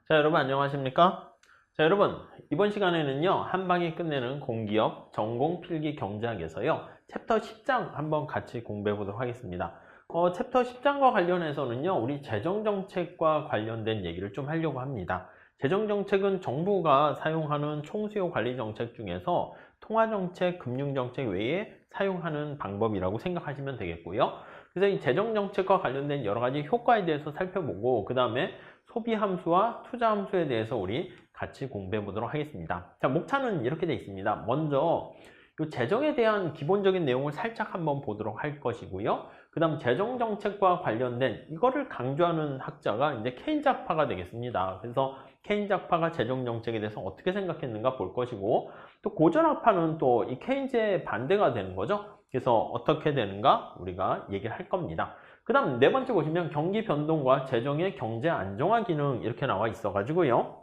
자, 여러분 안녕하십니까? 자, 여러분 이번 시간에는요 한 방에 끝내는 공기업 전공 필기 경제학에서요 챕터 10장 한번 같이 공부해 보도록 하겠습니다. 챕터 10장과 관련해서는요 우리 재정정책과 관련된 얘기를 좀 하려고 합니다. 재정정책은 정부가 사용하는 총수요 관리 정책 중에서 통화정책, 금융정책 외에 사용하는 방법이라고 생각하시면 되겠고요. 그래서 이 재정정책과 관련된 여러 가지 효과에 대해서 살펴보고 그 다음에 소비 함수와 투자 함수에 대해서 우리 같이 공부해 보도록 하겠습니다. 자, 목차는 이렇게 되어 있습니다. 먼저 이 재정에 대한 기본적인 내용을 살짝 한번 보도록 할 것이고요. 그 다음 재정 정책과 관련된 이거를 강조하는 학자가 이제 케인작파가 되겠습니다. 그래서 케인작파가 재정 정책에 대해서 어떻게 생각했는가 볼 것이고, 또 고전학파는 또 이 케인즈의 반대가 되는 거죠. 그래서 어떻게 되는가 우리가 얘기를 할 겁니다. 그 다음 네 번째 보시면 경기 변동과 재정의 경제 안정화 기능 이렇게 나와 있어 가지고요.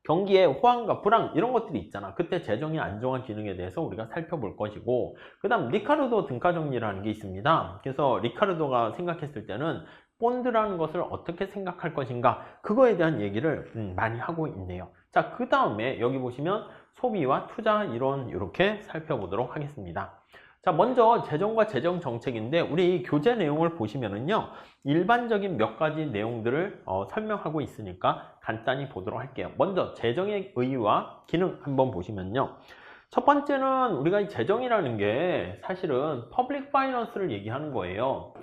경기의 호황과 불황 이런 것들이 있잖아. 그때 재정의 안정화 기능에 대해서 우리가 살펴볼 것이고, 그 다음 리카르도 등가 정리라는 게 있습니다. 그래서 리카르도가 생각했을 때는 본드라는 것을 어떻게 생각할 것인가, 그거에 대한 얘기를 많이 하고 있네요. 자, 그 다음에 여기 보시면 소비와 투자 이론 이렇게 살펴보도록 하겠습니다. 자, 먼저 재정과 재정 정책인데 우리 교재 내용을 보시면은요 일반적인 몇 가지 내용들을 설명하고 있으니까 간단히 보도록 할게요. 먼저 재정의 의의와 기능 한번 보시면요, 첫 번째는 우리가 이 재정이라는 게 사실은 퍼블릭 파이낸스를 얘기하는 거예요.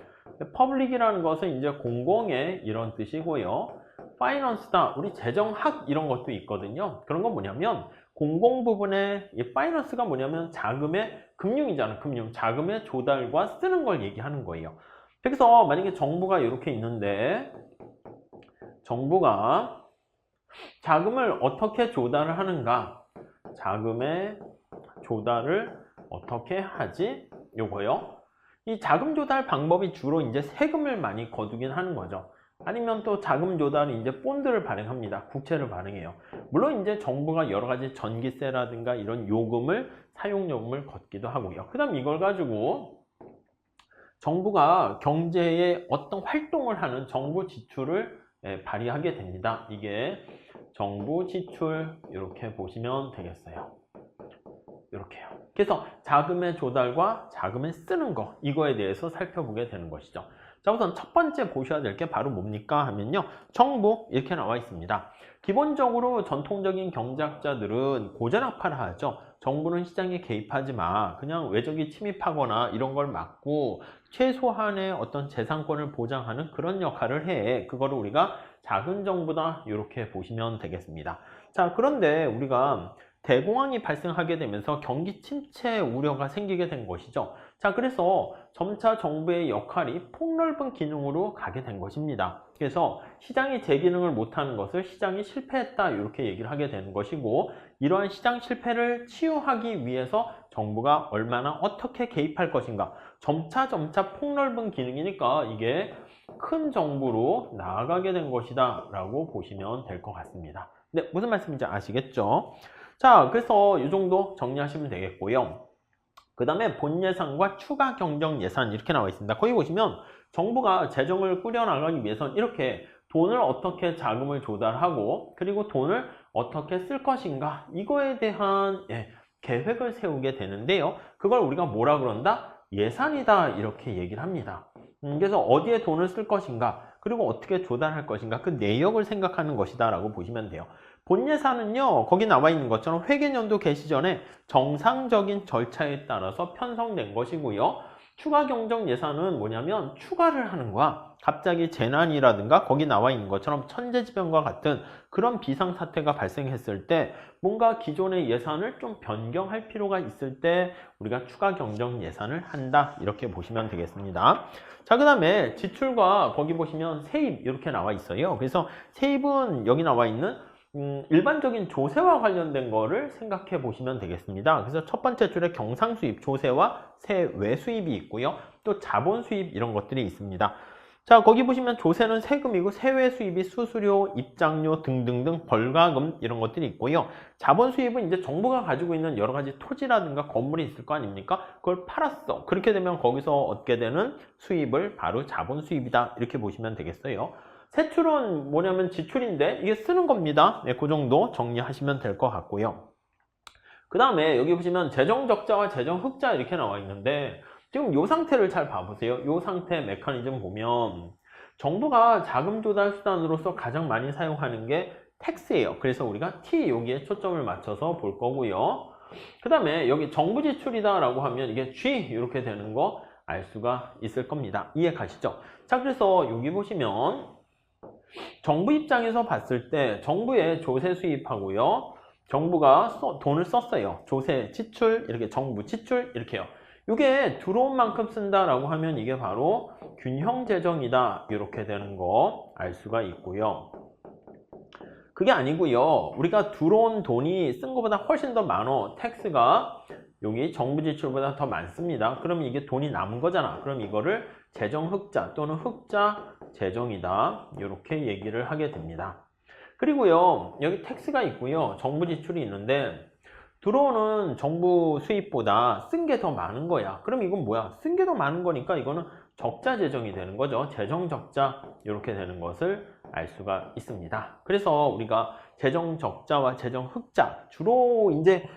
퍼블릭이라는 것은 이제 공공의 이런 뜻이고요. 파이낸스다, 우리 재정학 이런 것도 있거든요. 그런 건 뭐냐면 공공 부분의 이 파이낸스가 뭐냐면 자금의 금융이잖아. 금융, 자금의 조달과 쓰는 걸 얘기하는 거예요. 그래서 만약에 정부가 이렇게 있는데 정부가 자금을 어떻게 조달을 하는가, 자금의 조달을 어떻게 하지, 요거요. 이 자금 조달 방법이 주로 이제 세금을 많이 거두긴 하는 거죠. 아니면 또 자금 조달이 이제 본드를 발행합니다. 국채를 발행해요. 물론 이제 정부가 여러 가지 전기세라든가 이런 요금을, 사용 요금을 걷기도 하고요. 그 다음 이걸 가지고 정부가 경제에 어떤 활동을 하는 정부 지출을 발휘하게 됩니다. 이게 정부 지출 이렇게 보시면 되겠어요. 이렇게요. 그래서 자금의 조달과 자금을 쓰는 거, 이거에 대해서 살펴보게 되는 것이죠. 자, 우선 첫 번째 보셔야 될 게 바로 뭡니까 하면요, 정부 이렇게 나와 있습니다. 기본적으로 전통적인 경제학자들은 고전학파를 하죠. 정부는 시장에 개입하지 마, 그냥 외적이 침입하거나 이런 걸 막고 최소한의 어떤 재산권을 보장하는 그런 역할을 해. 그거를 우리가 작은 정부다 이렇게 보시면 되겠습니다. 자, 그런데 우리가 대공황이 발생하게 되면서 경기 침체 우려가 생기게 된 것이죠. 자, 그래서 점차 정부의 역할이 폭넓은 기능으로 가게 된 것입니다. 그래서 시장이 제 기능을 못하는 것을 시장이 실패했다 이렇게 얘기를 하게 되는 것이고, 이러한 시장 실패를 치유하기 위해서 정부가 얼마나 어떻게 개입할 것인가, 점차 폭넓은 기능이니까 이게 큰 정부로 나아가게 된 것이다 라고 보시면 될 것 같습니다. 네, 무슨 말씀인지 아시겠죠? 자, 그래서 이 정도 정리하시면 되겠고요. 그 다음에 본 예산과 추가 경정 예산 이렇게 나와 있습니다. 거기 보시면 정부가 재정을 꾸려나가기 위해서는 이렇게 돈을 어떻게 자금을 조달하고 그리고 돈을 어떻게 쓸 것인가, 이거에 대한 계획을 세우게 되는데요. 그걸 우리가 뭐라 그런다? 예산이다 이렇게 얘기를 합니다. 그래서 어디에 돈을 쓸 것인가, 그리고 어떻게 조달할 것인가, 그 내역을 생각하는 것이다 라고 보시면 돼요. 본 예산은요, 거기 나와 있는 것처럼 회계연도 개시 전에 정상적인 절차에 따라서 편성된 것이고요. 추가 경정 예산은 뭐냐면 추가를 하는 거야. 갑자기 재난이라든가 거기 나와 있는 것처럼 천재지변과 같은 그런 비상사태가 발생했을 때 뭔가 기존의 예산을 좀 변경할 필요가 있을 때 우리가 추가 경정 예산을 한다 이렇게 보시면 되겠습니다. 자, 그 다음에 지출과 거기 보시면 세입 이렇게 나와 있어요. 그래서 세입은 여기 나와 있는 일반적인 조세와 관련된 거를 생각해 보시면 되겠습니다. 그래서 첫 번째 줄에 경상수입, 조세와 세외수입이 있고요. 또 자본수입 이런 것들이 있습니다. 자, 거기 보시면 조세는 세금이고 세외수입이 수수료, 입장료 등등등 벌가금 이런 것들이 있고요. 자본수입은 이제 정부가 가지고 있는 여러 가지 토지라든가 건물이 있을 거 아닙니까? 그걸 팔았어. 그렇게 되면 거기서 얻게 되는 수입을 바로 자본수입이다 이렇게 보시면 되겠어요. 세출은 뭐냐면 지출인데 이게 쓰는 겁니다. 네, 그 정도 정리하시면 될 것 같고요. 그 다음에 여기 보시면 재정적자와 재정흑자 이렇게 나와 있는데 지금 이 상태를 잘 봐보세요. 이 상태 메커니즘 보면 정부가 자금 조달 수단으로서 가장 많이 사용하는 게 텍스예요. 그래서 우리가 T 여기에 초점을 맞춰서 볼 거고요. 그 다음에 여기 정부 지출이다 라고 하면 이게 G 이렇게 되는 거 알 수가 있을 겁니다. 이해 가시죠? 자, 그래서 여기 보시면 정부 입장에서 봤을 때 정부의 조세 수입하고요. 정부가 돈을 썼어요. 조세 지출, 이렇게 정부 지출 이렇게요. 이게 들어온 만큼 쓴다라고 하면 이게 바로 균형 재정이다. 이렇게 되는 거 알 수가 있고요. 그게 아니고요. 우리가 들어온 돈이 쓴 것보다 훨씬 더 많어. 텍스가 여기 정부 지출보다 더 많습니다. 그럼 이게 돈이 남은 거잖아. 그럼 이거를 재정 흑자 또는 흑자 재정이다. 이렇게 얘기를 하게 됩니다. 그리고요. 여기 텍스가 있고요. 정부 지출이 있는데 들어오는 정부 수입보다 쓴 게 더 많은 거야. 그럼 이건 뭐야? 쓴 게 더 많은 거니까 이거는 적자 재정이 되는 거죠. 재정 적자 이렇게 되는 것을 알 수가 있습니다. 그래서 우리가 재정 적자와 재정 흑자 주로 이제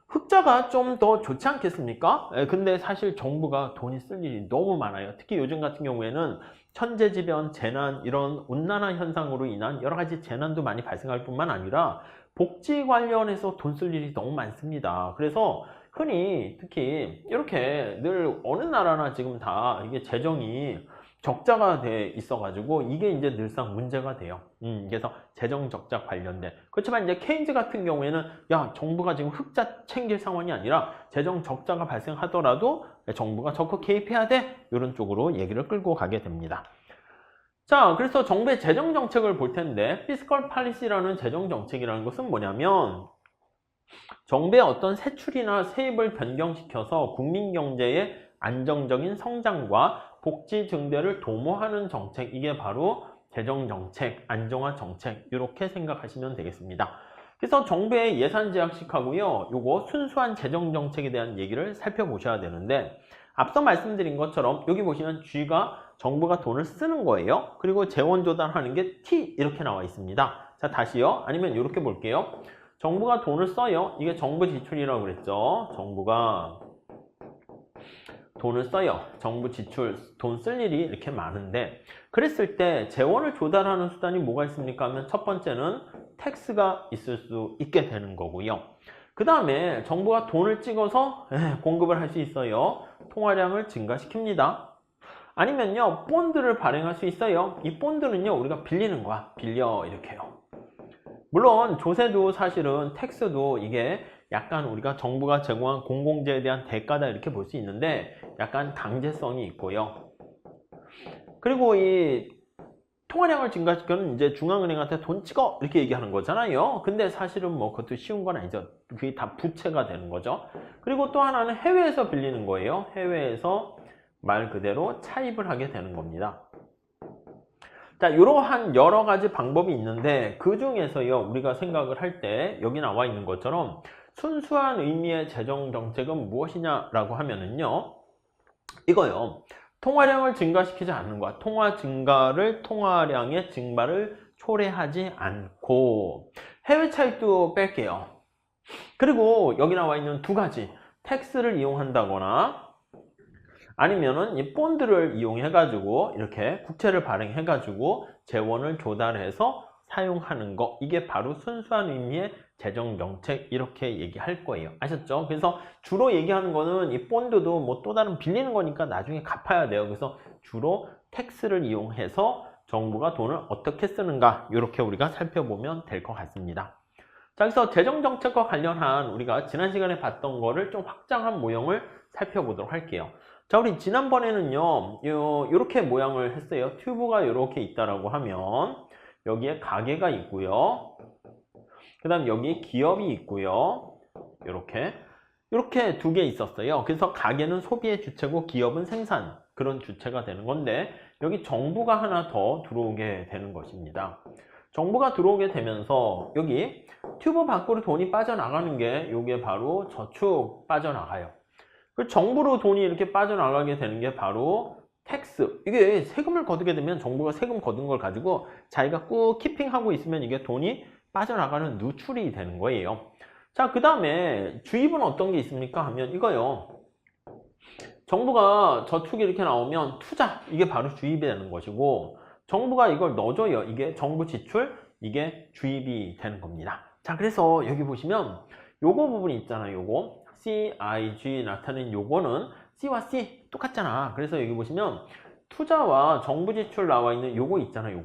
흑자가 좀 더 좋지 않겠습니까? 근데 사실 정부가 돈이 쓸 일이 너무 많아요. 특히 요즘 같은 경우에는 천재지변, 재난 이런 온난화 현상으로 인한 여러 가지 재난도 많이 발생할 뿐만 아니라 복지 관련해서 돈 쓸 일이 너무 많습니다. 그래서 흔히 특히 이렇게 늘 어느 나라나 지금 다 이게 재정이 적자가 돼 있어가지고 이게 이제 늘상 문제가 돼요. 그래서 재정 적자 관련된. 그렇지만 이제 케인즈 같은 경우에는 야, 정부가 지금 흑자 챙길 상황이 아니라 재정 적자가 발생하더라도 정부가 적극 개입해야 돼. 이런 쪽으로 얘기를 끌고 가게 됩니다. 자, 그래서 정부의 재정 정책을 볼 텐데 피스컬 팔리시라는 재정 정책이라는 것은 뭐냐면 정부의 어떤 세출이나 세입을 변경시켜서 국민 경제의 안정적인 성장과 복지 증대를 도모하는 정책, 이게 바로 재정정책, 안정화 정책 이렇게 생각하시면 되겠습니다. 그래서 정부의 예산 제약식하고요, 요거 순수한 재정정책에 대한 얘기를 살펴보셔야 되는데 앞서 말씀드린 것처럼 여기 보시면 G가 정부가 돈을 쓰는 거예요. 그리고 재원 조달하는 게 T 이렇게 나와 있습니다. 자, 다시요. 아니면 이렇게 볼게요. 정부가 돈을 써요. 이게 정부 지출이라고 그랬죠. 정부가 돈을 써요. 정부 지출, 돈 쓸 일이 이렇게 많은데 그랬을 때 재원을 조달하는 수단이 뭐가 있습니까? 하면 첫 번째는 텍스가 있을 수 있게 되는 거고요. 그 다음에 정부가 돈을 찍어서 공급을 할 수 있어요. 통화량을 증가시킵니다. 아니면요, 본드를 발행할 수 있어요. 이 본드는요, 우리가 빌리는 거야. 빌려 이렇게요. 물론 조세도 사실은 텍스도 이게 약간 우리가 정부가 제공한 공공재에 대한 대가다 이렇게 볼 수 있는데 약간 강제성이 있고요. 그리고 이 통화량을 증가시키는 이제 중앙은행한테 돈 찍어 이렇게 얘기하는 거잖아요. 근데 사실은 뭐 그것도 쉬운 건 아니죠. 그게 다 부채가 되는 거죠. 그리고 또 하나는 해외에서 빌리는 거예요. 해외에서 말 그대로 차입을 하게 되는 겁니다. 자, 이러한 여러 가지 방법이 있는데 그 중에서요, 우리가 생각을 할 때 여기 나와 있는 것처럼 순수한 의미의 재정 정책은 무엇이냐라고 하면은요, 이거요. 통화량을 증가시키지 않는 거야. 통화량의 증가를 초래하지 않고 해외 차입도 뺄게요. 그리고 여기 나와 있는 두 가지, 텍스를 이용한다거나 아니면은 이 본드를 이용해 가지고 이렇게 국채를 발행해 가지고 재원을 조달해서 사용하는 거, 이게 바로 순수한 의미의 재정 정책 이렇게 얘기할 거예요. 아셨죠? 그래서 주로 얘기하는 거는 이 본드도 뭐 또 다른 빌리는 거니까 나중에 갚아야 돼요. 그래서 주로 텍스를 이용해서 정부가 돈을 어떻게 쓰는가 이렇게 우리가 살펴보면 될 것 같습니다. 자, 그래서 재정 정책과 관련한 우리가 지난 시간에 봤던 거를 좀 확장한 모형을 살펴보도록 할게요. 자, 우리 지난번에는요, 이렇게 모양을 했어요. 튜브가 이렇게 있다라고 하면 여기에 가게가 있고요. 그 다음 여기 기업이 있고요. 이렇게 두 개 있었어요. 그래서 가게는 소비의 주체고 기업은 생산, 그런 주체가 되는 건데 여기 정부가 하나 더 들어오게 되는 것입니다. 정부가 들어오게 되면서 여기 튜브 밖으로 돈이 빠져나가는 게 이게 바로 저축 빠져나가요. 그 정부로 돈이 이렇게 빠져나가게 되는 게 바로 텍스, 이게 세금을 거두게 되면 정부가 세금 거둔 걸 가지고 자기가 꾹 키핑하고 있으면 이게 돈이 빠져나가는 누출이 되는 거예요. 자, 그 다음에 주입은 어떤 게 있습니까 하면 이거요. 정부가 저축이 이렇게 나오면 투자, 이게 바로 주입이 되는 것이고, 정부가 이걸 넣어줘요. 이게 정부 지출, 이게 주입이 되는 겁니다. 자, 그래서 여기 보시면 요거 부분이 있잖아요. 요거 CIG 나타낸 요거는 C와 C 똑같잖아. 그래서 여기 보시면 투자와 정부 지출 나와 있는 요거 있잖아요.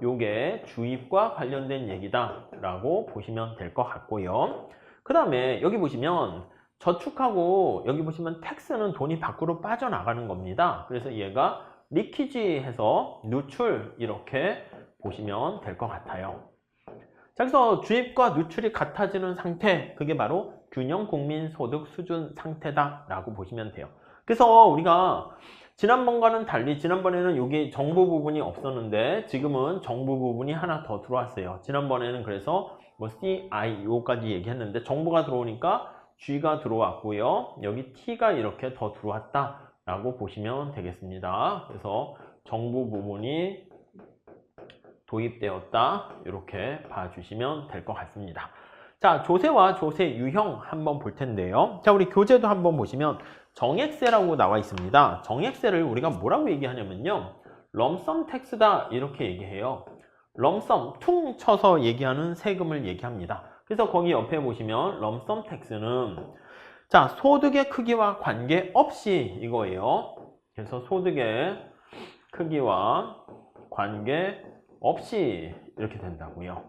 요게 주입과 관련된 얘기다 라고 보시면 될 것 같고요. 그 다음에 여기 보시면 저축하고 여기 보시면 텍스는 돈이 밖으로 빠져나가는 겁니다. 그래서 얘가 리키지해서 누출 이렇게 보시면 될 것 같아요. 자, 그래서 주입과 누출이 같아지는 상태, 그게 바로 균형 국민소득 수준 상태다 라고 보시면 돼요. 그래서 우리가 지난번과는 달리 지난번에는 여기 정부 부분이 없었는데 지금은 정부 부분이 하나 더 들어왔어요. 지난번에는 그래서 뭐 CI 요까지 얘기했는데 정부가 들어오니까 G가 들어왔고요. 여기 T가 이렇게 더 들어왔다 라고 보시면 되겠습니다. 그래서 정부 부분이 도입되었다 이렇게 봐주시면 될 것 같습니다. 자, 조세와 조세 유형 한번 볼 텐데요. 자, 우리 교재도 한번 보시면 정액세라고 나와 있습니다. 정액세를 우리가 뭐라고 얘기하냐면요, 럼썸 텍스다 이렇게 얘기해요. 럼썸 퉁 쳐서 얘기하는 세금을 얘기합니다. 그래서 거기 옆에 보시면 럼썸 텍스는 자, 소득의 크기와 관계없이 이거예요. 그래서 소득의 크기와 관계없이 이렇게 된다고요.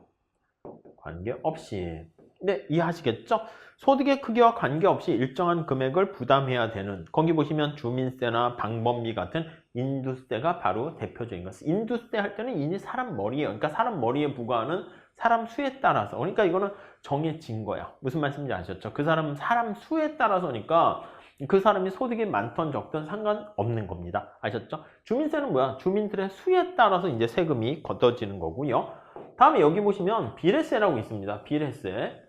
관계없이. 네, 이해하시겠죠? 소득의 크기와 관계없이 일정한 금액을 부담해야 되는, 거기 보시면 주민세나 방범비 같은 인두세가 바로 대표적인 것. 인두세 할 때는 인이 사람 머리예요. 그러니까 사람 머리에 부과하는 사람 수에 따라서. 그러니까 이거는 정해진 거야. 무슨 말씀인지 아셨죠? 그 사람 수에 따라서니까 그 사람이 소득이 많든 적든 상관없는 겁니다. 아셨죠? 주민세는 뭐야? 주민들의 수에 따라서 이제 세금이 걷어지는 거고요. 다음에 여기 보시면 비례세라고 있습니다. 비례세.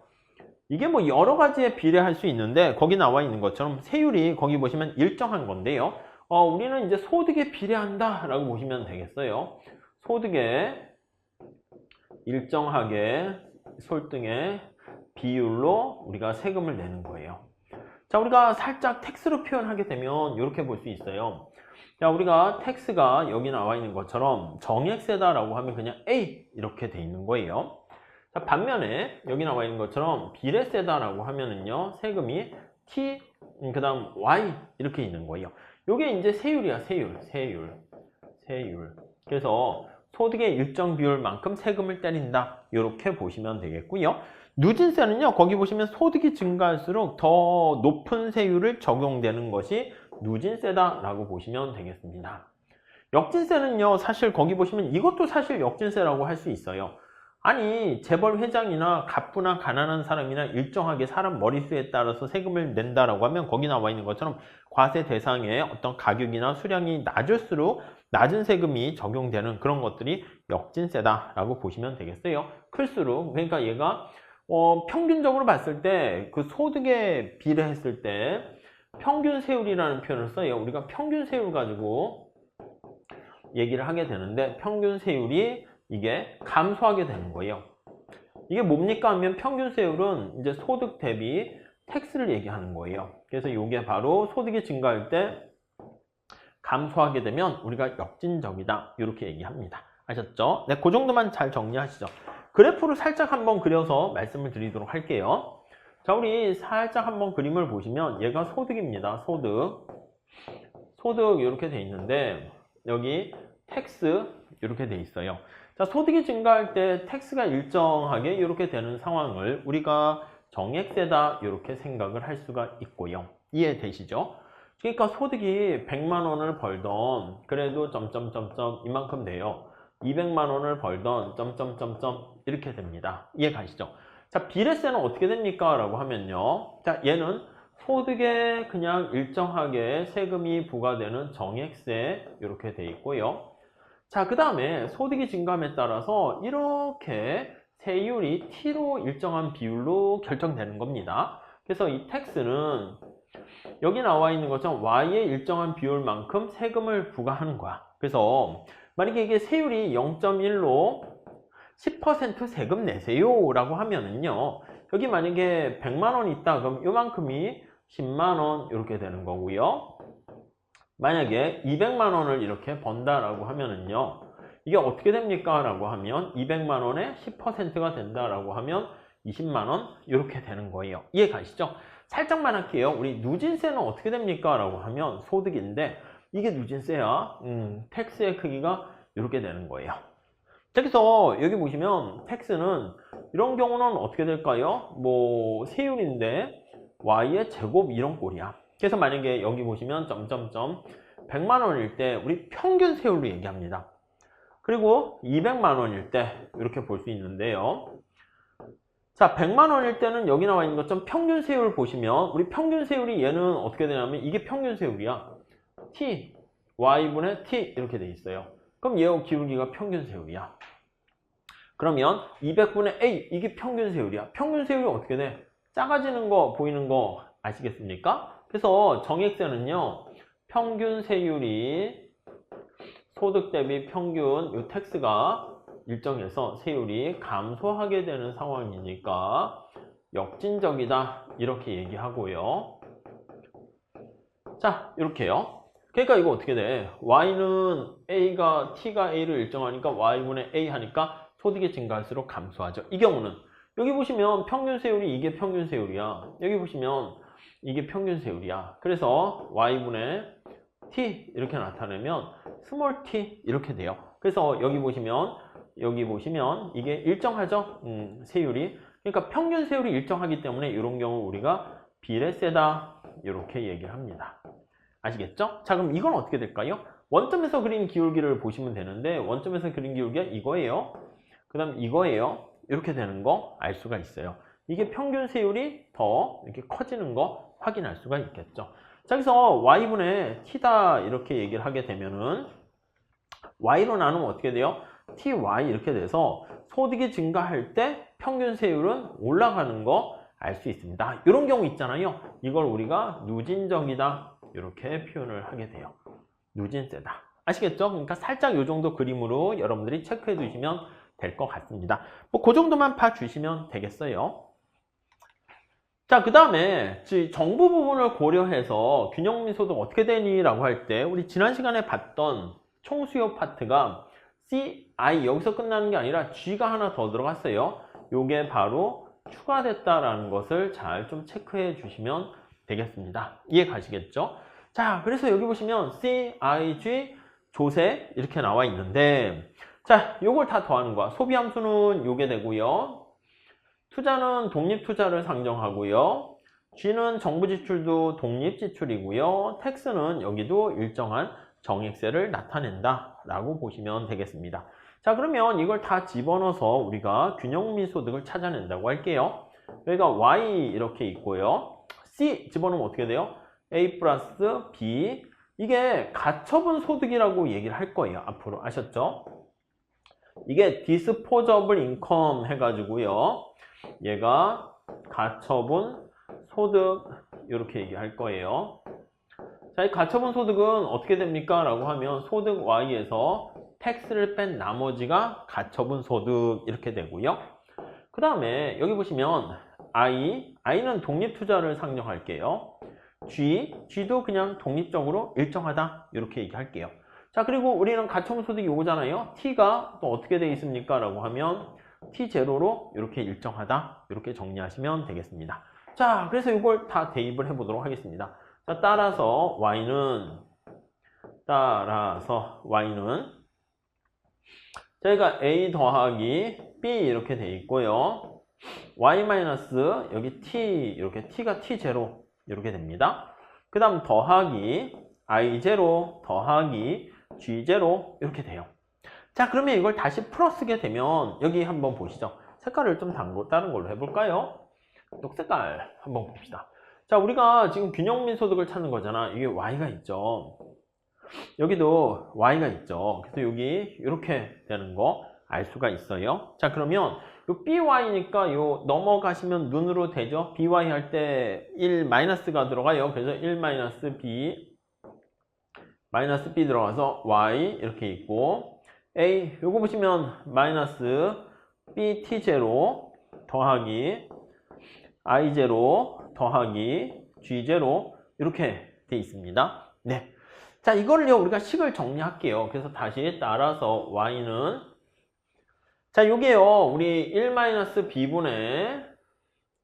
이게 뭐 여러 가지에 비례할 수 있는데 거기 나와 있는 것처럼 세율이 거기 보시면 일정한 건데요. 우리는 이제 소득에 비례한다 라고 보시면 되겠어요. 소득에 일정하게 설등의 비율로 우리가 세금을 내는 거예요. 자, 우리가 살짝 텍스로 표현하게 되면 이렇게 볼 수 있어요. 자, 우리가 텍스가 여기 나와 있는 것처럼 정액세다라고 하면 그냥 A 이렇게 돼 있는 거예요. 자, 반면에 여기 나와 있는 것처럼 비례세다라고 하면은요, 세금이 T, 그 다음 Y 이렇게 있는 거예요. 요게 이제 세율이야, 세율. 그래서 소득의 일정 비율만큼 세금을 때린다. 이렇게 보시면 되겠고요. 누진세는요, 거기 보시면 소득이 증가할수록 더 높은 세율을 적용되는 것이 누진세다라고 보시면 되겠습니다. 역진세는요, 사실 거기 보시면 이것도 사실 역진세라고 할 수 있어요. 아니, 재벌 회장이나 갑부나 가난한 사람이나 일정하게 사람 머릿수에 따라서 세금을 낸다라고 하면 거기 나와 있는 것처럼 과세 대상의 어떤 가격이나 수량이 낮을수록 낮은 세금이 적용되는 그런 것들이 역진세다라고 보시면 되겠어요. 클수록, 그러니까 얘가 평균적으로 봤을 때 그 소득에 비례했을 때 평균 세율이라는 표현을 써요. 우리가 평균 세율 가지고 얘기를 하게 되는데 평균 세율이 이게 감소하게 되는 거예요. 이게 뭡니까 하면 평균 세율은 이제 소득 대비 텍스를 얘기하는 거예요. 그래서 이게 바로 소득이 증가할 때 감소하게 되면 우리가 역진적이다 이렇게 얘기합니다. 아셨죠? 네, 그 정도만 잘 정리하시죠. 그래프를 살짝 한번 그려서 말씀을 드리도록 할게요. 자, 우리 살짝 한번 그림을 보시면 얘가 소득입니다. 소득 이렇게 돼 있는데 여기 텍스 이렇게 돼 있어요. 자, 소득이 증가할 때 텍스가 일정하게 이렇게 되는 상황을 우리가 정액세다 이렇게 생각을 할 수가 있고요. 이해되시죠? 그러니까 소득이 100만 원을 벌던 그래도 점점점점 이만큼 돼요. 200만 원을 벌던 점점점점 이렇게 됩니다. 이해 가시죠? 자, 비례세는 어떻게 됩니까? 라고 하면요. 자, 얘는 소득에 그냥 일정하게 세금이 부과되는 정액세 이렇게 돼 있고요. 자, 그 다음에 소득이 증가함에 따라서 이렇게 세율이 T로 일정한 비율로 결정되는 겁니다. 그래서 이 텍스는 여기 나와 있는 것처럼 Y의 일정한 비율만큼 세금을 부과하는 거야. 그래서 만약에 이게 세율이 0.1로 10% 세금 내세요 라고 하면은요, 여기 만약에 100만 원 있다 그럼 요만큼이 10만 원 이렇게 되는 거고요. 만약에 200만 원을 이렇게 번다라고 하면은요, 이게 어떻게 됩니까? 라고 하면 200만 원에 10%가 된다라고 하면 20만 원 이렇게 되는 거예요. 이해 가시죠? 살짝만 할게요. 우리 누진세는 어떻게 됩니까? 라고 하면 소득인데 이게 누진세야. 텍스의 크기가 이렇게 되는 거예요. 자, 그래서 여기 보시면 텍스는 이런 경우는 어떻게 될까요? 뭐 세율인데 y의 제곱 이런 꼴이야. 그래서 만약에 여기 보시면 점점점 100만 원일 때 우리 평균 세율로 얘기합니다. 그리고 200만 원일 때 이렇게 볼 수 있는데요. 자, 100만 원일 때는 여기 나와 있는 것처럼 평균 세율 보시면 우리 평균 세율이 얘는 어떻게 되냐면 이게 평균 세율이야. t, y분의 t 이렇게 돼 있어요. 그럼 얘의 기울기가 평균 세율이야. 그러면 200분의 a 이게 평균 세율이야. 평균 세율이 어떻게 돼? 작아지는 거 보이는 거 아시겠습니까? 그래서 정액세는요, 평균 세율이 소득 대비 평균 요 텍스가 일정해서 세율이 감소하게 되는 상황이니까 역진적이다 이렇게 얘기하고요. 자, 이렇게요. 그러니까 이거 어떻게 돼? y는 a가 t가 a를 일정하니까 y분의 a 하니까 소득이 증가할수록 감소하죠. 이 경우는 여기 보시면 평균 세율이 이게 평균 세율이야. 여기 보시면 이게 평균 세율이야. 그래서 y분의 t 이렇게 나타내면 스몰 t 이렇게 돼요. 그래서 여기 보시면 이게 일정하죠? 세율이. 그러니까 평균 세율이 일정하기 때문에 이런 경우 우리가 비례세다 이렇게 얘기를 합니다. 아시겠죠? 자, 그럼 이건 어떻게 될까요? 원점에서 그린 기울기를 보시면 되는데 원점에서 그린 기울기가 이거예요. 그 다음 이거예요. 이렇게 되는 거 알 수가 있어요. 이게 평균 세율이 더 이렇게 커지는 거 확인할 수가 있겠죠. 자, 여기서 y분의 t다 이렇게 얘기를 하게 되면은 y로 나누면 어떻게 돼요? ty 이렇게 돼서 소득이 증가할 때 평균 세율은 올라가는 거 알 수 있습니다. 이런 경우 있잖아요. 이걸 우리가 누진적이다 이렇게 표현을 하게 돼요. 누진세다. 아시겠죠? 그러니까 살짝 이 정도 그림으로 여러분들이 체크해 두시면 될 것 같습니다. 뭐 그 정도만 봐주시면 되겠어요. 자, 그 다음에 정부 부분을 고려해서 균형미 소득 어떻게 되니? 라고 할 때 우리 지난 시간에 봤던 총수요 파트가 C, I 여기서 끝나는 게 아니라 G가 하나 더 들어갔어요. 요게 바로 추가됐다라는 것을 잘 좀 체크해 주시면 되겠습니다. 이해 가시겠죠? 자, 그래서 여기 보시면 C, I, G, 조세 이렇게 나와 있는데 자, 요걸 다 더하는 거야. 소비함수는 요게 되고요. 투자는 독립투자를 상정하고요. G는 정부지출도 독립지출이고요. 텍스는 여기도 일정한 정액세를 나타낸다 라고 보시면 되겠습니다. 자, 그러면 이걸 다 집어넣어서 우리가 균형미 소득을 찾아낸다고 할게요. 여기가 Y 이렇게 있고요. C 집어넣으면 어떻게 돼요? A 플러스 B. 이게 가처분 소득이라고 얘기를 할 거예요. 앞으로 아셨죠? 이게 disposable income 해가지고요. 얘가 가처분 소득 이렇게 얘기할 거예요. 자, 이 가처분 소득은 어떻게 됩니까? 라고 하면 소득 Y에서 텍스를 뺀 나머지가 가처분 소득 이렇게 되고요. 그 다음에 여기 보시면 I는 독립투자를 상정할게요. G도 그냥 독립적으로 일정하다 이렇게 얘기할게요. 자, 그리고 우리는 가처분 소득이 요거잖아요. T가 또 어떻게 되어 있습니까? 라고 하면 T0로 이렇게 일정하다 이렇게 정리하시면 되겠습니다. 자, 그래서 이걸 다 대입을 해보도록 하겠습니다. 자, 따라서 Y는 저희가 A 더하기 B 이렇게 돼 있고요. Y 마이너스 여기 T 이렇게 T가 T0 이렇게 됩니다. 그 다음 더하기 I0 더하기 G0 이렇게 돼요. 자, 그러면 이걸 다시 풀어쓰게 되면 여기 한번 보시죠. 색깔을 좀 다른 걸로 해볼까요? 녹색깔 한번 봅시다. 자, 우리가 지금 균형민 소득을 찾는 거잖아. 이게 Y가 있죠. 여기도 Y가 있죠. 그래서 여기 이렇게 되는 거 알 수가 있어요. 자, 그러면 요 by니까 요 넘어가시면 눈으로 되죠. by 할 때 1 마이너스가 들어가요. 그래서 1 마이너스 b 마이너스 b 들어가서 y 이렇게 있고, a 요거 보시면 마이너스 b t0 더하기 i0 더하기 g0 이렇게 돼 있습니다. 네. 자, 이거를요 우리가 식을 정리할게요. 그래서 다시 따라서 y는, 자, 요게요 우리 1-b분의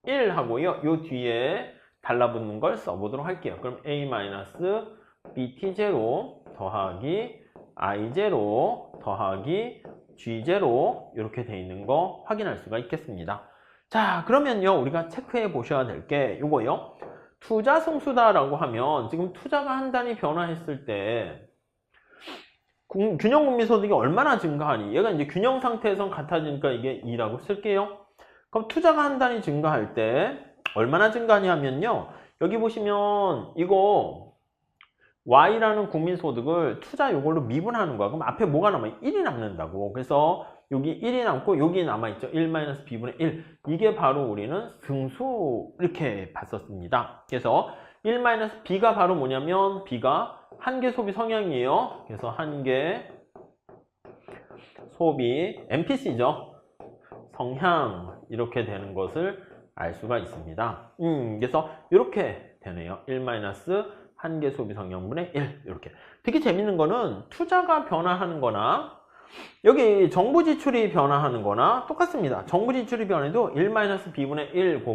1 하고요 요 뒤에 달라붙는 걸 써보도록 할게요. 그럼 a-bt0 더하기 i0 더하기 g0 이렇게 돼 있는 거 확인할 수가 있겠습니다. 자, 그러면요 우리가 체크해 보셔야 될 게 요거요. 투자 승수다라고 하면 지금 투자가 한 단위 변화했을 때 균형 국민소득이 얼마나 증가하니? 얘가 이제 균형 상태에선 같아지니까 이게 2라고 쓸게요. 그럼 투자가 한 단위 증가할 때 얼마나 증가하냐 하면요. 여기 보시면 이거 Y라는 국민소득을 투자 요걸로 미분하는 거야. 그럼 앞에 뭐가 남아요? 1이 남는다고. 그래서 여기 1이 남고 여기 남아있죠. 1-b분의 1. 이게 바로 우리는 승수 이렇게 봤었습니다. 그래서 1-b가 바로 뭐냐면 b가 한계 소비 성향이에요. 그래서 한계 소비 MPC죠. 성향 이렇게 되는 것을 알 수가 있습니다. 그래서 이렇게 되네요. 1- 한계 소비 성향분의 1 이렇게. 되게 재밌는 거는 투자가 변화하는 거나 여기 정부 지출이 변화하는 거나 똑같습니다. 정부 지출이 변해도 1-b분의 1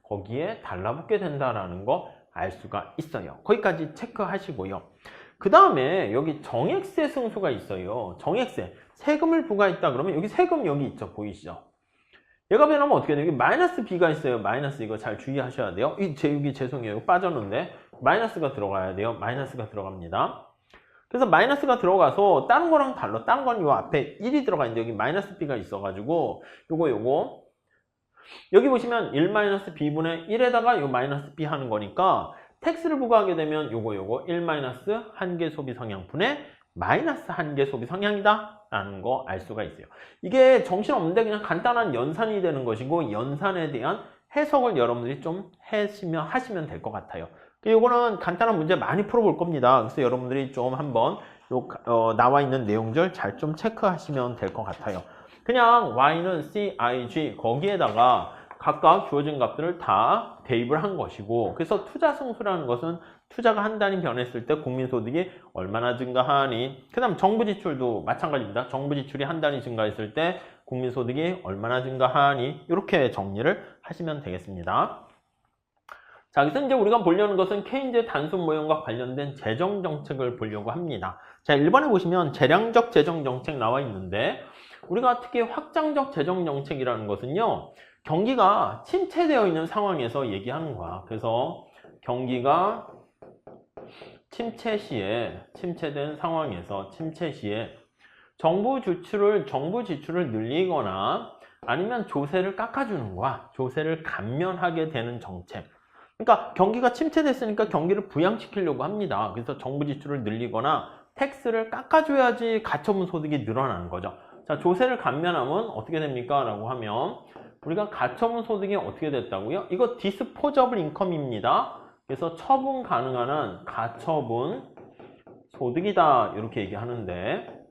거기에 달라붙게 된다라는 거 알 수가 있어요. 거기까지 체크하시고요. 그 다음에 여기 정액세 승수가 있어요. 정액세. 세금을 부과했다 그러면 여기 세금 여기 있죠. 보이시죠? 얘가 변하면 어떻게 돼요? 여기 마이너스 b가 있어요. 마이너스 이거 잘 주의하셔야 돼요. 여기 죄송해요. 이거 빠졌는데 마이너스가 들어가야 돼요. 마이너스가 들어갑니다. 그래서 마이너스가 들어가서 다른 거랑 달라. 다른 건 요 앞에 1이 들어가 있는데 여기 마이너스 b가 있어가지고 요거 여기 보시면 1-b분의 1에다가 요 마이너스 b 하는 거니까 텍스를 부과하게 되면 요거 1- 한계 소비 성향분의 마이너스 한계 소비 성향이다 라는 거 알 수가 있어요. 이게 정신없는데 그냥 간단한 연산이 되는 것이고 연산에 대한 해석을 여러분들이 좀 하시면 될 것 같아요. 요거는 간단한 문제 많이 풀어볼 겁니다. 그래서 여러분들이 좀 한번 나와 있는 내용들 잘 좀 체크하시면 될 것 같아요. 그냥 y는 c, i, g 거기에다가 각각 주어진 값들을 다 대입을 한 것이고, 그래서 투자 승수라는 것은 투자가 한 단위 변했을 때 국민소득이 얼마나 증가하니, 그 다음 정부 지출도 마찬가지입니다. 정부 지출이 한 단위 증가했을 때 국민소득이 얼마나 증가하니 이렇게 정리를 하시면 되겠습니다. 자, 그래서 이제 우리가 보려는 것은 케인즈의 단순 모형과 관련된 재정 정책을 보려고 합니다. 자, 1번에 보시면 재량적 재정 정책 나와 있는데, 우리가 특히 확장적 재정 정책이라는 것은요, 경기가 침체되어 있는 상황에서 얘기하는 거야. 그래서 경기가 침체된 상황에서 침체 시에 정부 지출을 늘리거나 아니면 조세를 깎아주는 거야. 조세를 감면하게 되는 정책. 그러니까 경기가 침체됐으니까 경기를 부양시키려고 합니다. 그래서 정부 지출을 늘리거나 텍스를 깎아줘야지 가처분 소득이 늘어나는 거죠. 자, 조세를 감면하면 어떻게 됩니까? 라고 하면 우리가 가처분 소득이 어떻게 됐다고요? 이거 disposable income입니다. 그래서 처분 가능한 한 가처분 소득이다 이렇게 얘기하는데,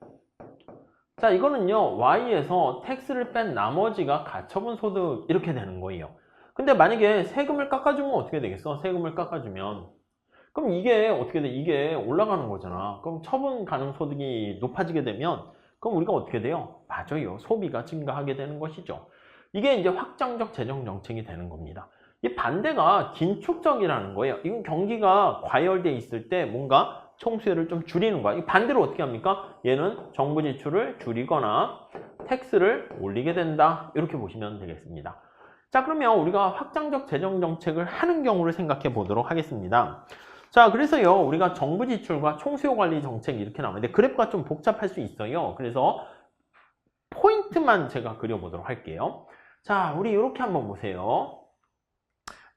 자, 이거는요 Y에서 텍스를 뺀 나머지가 가처분 소득 이렇게 되는 거예요. 근데 만약에 세금을 깎아주면 어떻게 되겠어? 세금을 깎아주면 그럼 이게 어떻게 돼? 이게 올라가는 거잖아. 그럼 처분 가능 소득이 높아지게 되면 그럼 우리가 어떻게 돼요? 맞아요. 소비가 증가하게 되는 것이죠. 이게 이제 확장적 재정 정책이 되는 겁니다. 이 반대가 긴축적이라는 거예요. 이건 경기가 과열돼 있을 때 뭔가 총수요를 좀 줄이는 거야. 이 반대로 어떻게 합니까? 얘는 정부 지출을 줄이거나 텍스를 올리게 된다. 이렇게 보시면 되겠습니다. 자, 그러면 우리가 확장적 재정 정책을 하는 경우를 생각해 보도록 하겠습니다. 자, 그래서요 우리가 정부 지출과 총수요 관리 정책 이렇게 나오는데 그래프가 좀 복잡할 수 있어요. 그래서 포인트만 제가 그려보도록 할게요. 자, 우리 이렇게 한번 보세요.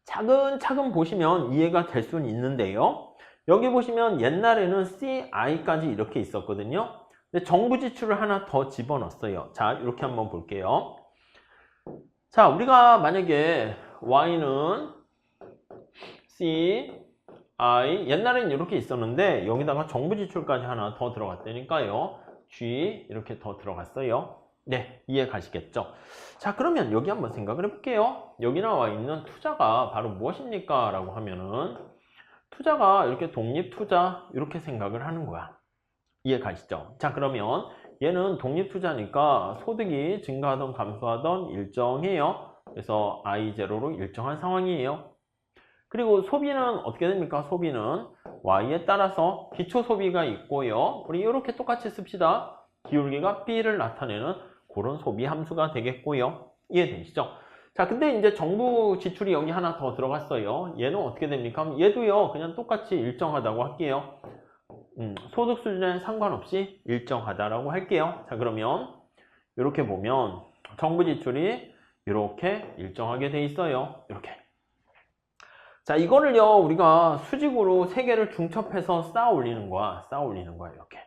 차근차근 보시면 이해가 될 수는 있는데요. 여기 보시면 옛날에는 CI까지 이렇게 있었거든요. 근데 정부 지출을 하나 더 집어넣었어요. 자, 이렇게 한번 볼게요. 자, 우리가 만약에 y는 c, i, 옛날에는 이렇게 있었는데 여기다가 정부 지출까지 하나 더 들어갔다니까요. g 이렇게 더 들어갔어요. 네, 이해 가시겠죠? 자, 그러면 여기 한번 생각을 해볼게요. 여기 나와 있는 투자가 바로 무엇입니까? 라고 하면은 투자가 이렇게 독립투자 이렇게 생각을 하는 거야. 이해 가시죠? 자, 그러면 얘는 독립투자니까 소득이 증가하던 감소하던 일정해요. 그래서 I0로 일정한 상황이에요. 그리고 소비는 어떻게 됩니까? 소비는 Y에 따라서 기초소비가 있고요. 우리 이렇게 똑같이 씁시다. 기울기가 B를 나타내는 그런 소비 함수가 되겠고요. 이해되시죠? 자, 근데 이제 정부 지출이 여기 하나 더 들어갔어요. 얘는 어떻게 됩니까? 얘도요, 그냥 똑같이 일정하다고 할게요. 소득 수준에 상관없이 일정하다라고 할게요. 자, 그러면 이렇게 보면 정부 지출이 이렇게 일정하게 돼 있어요. 이렇게. 자, 이거를요, 우리가 수직으로 세 개를 중첩해서 쌓아 올리는 거야. 쌓아 올리는 거야, 이렇게.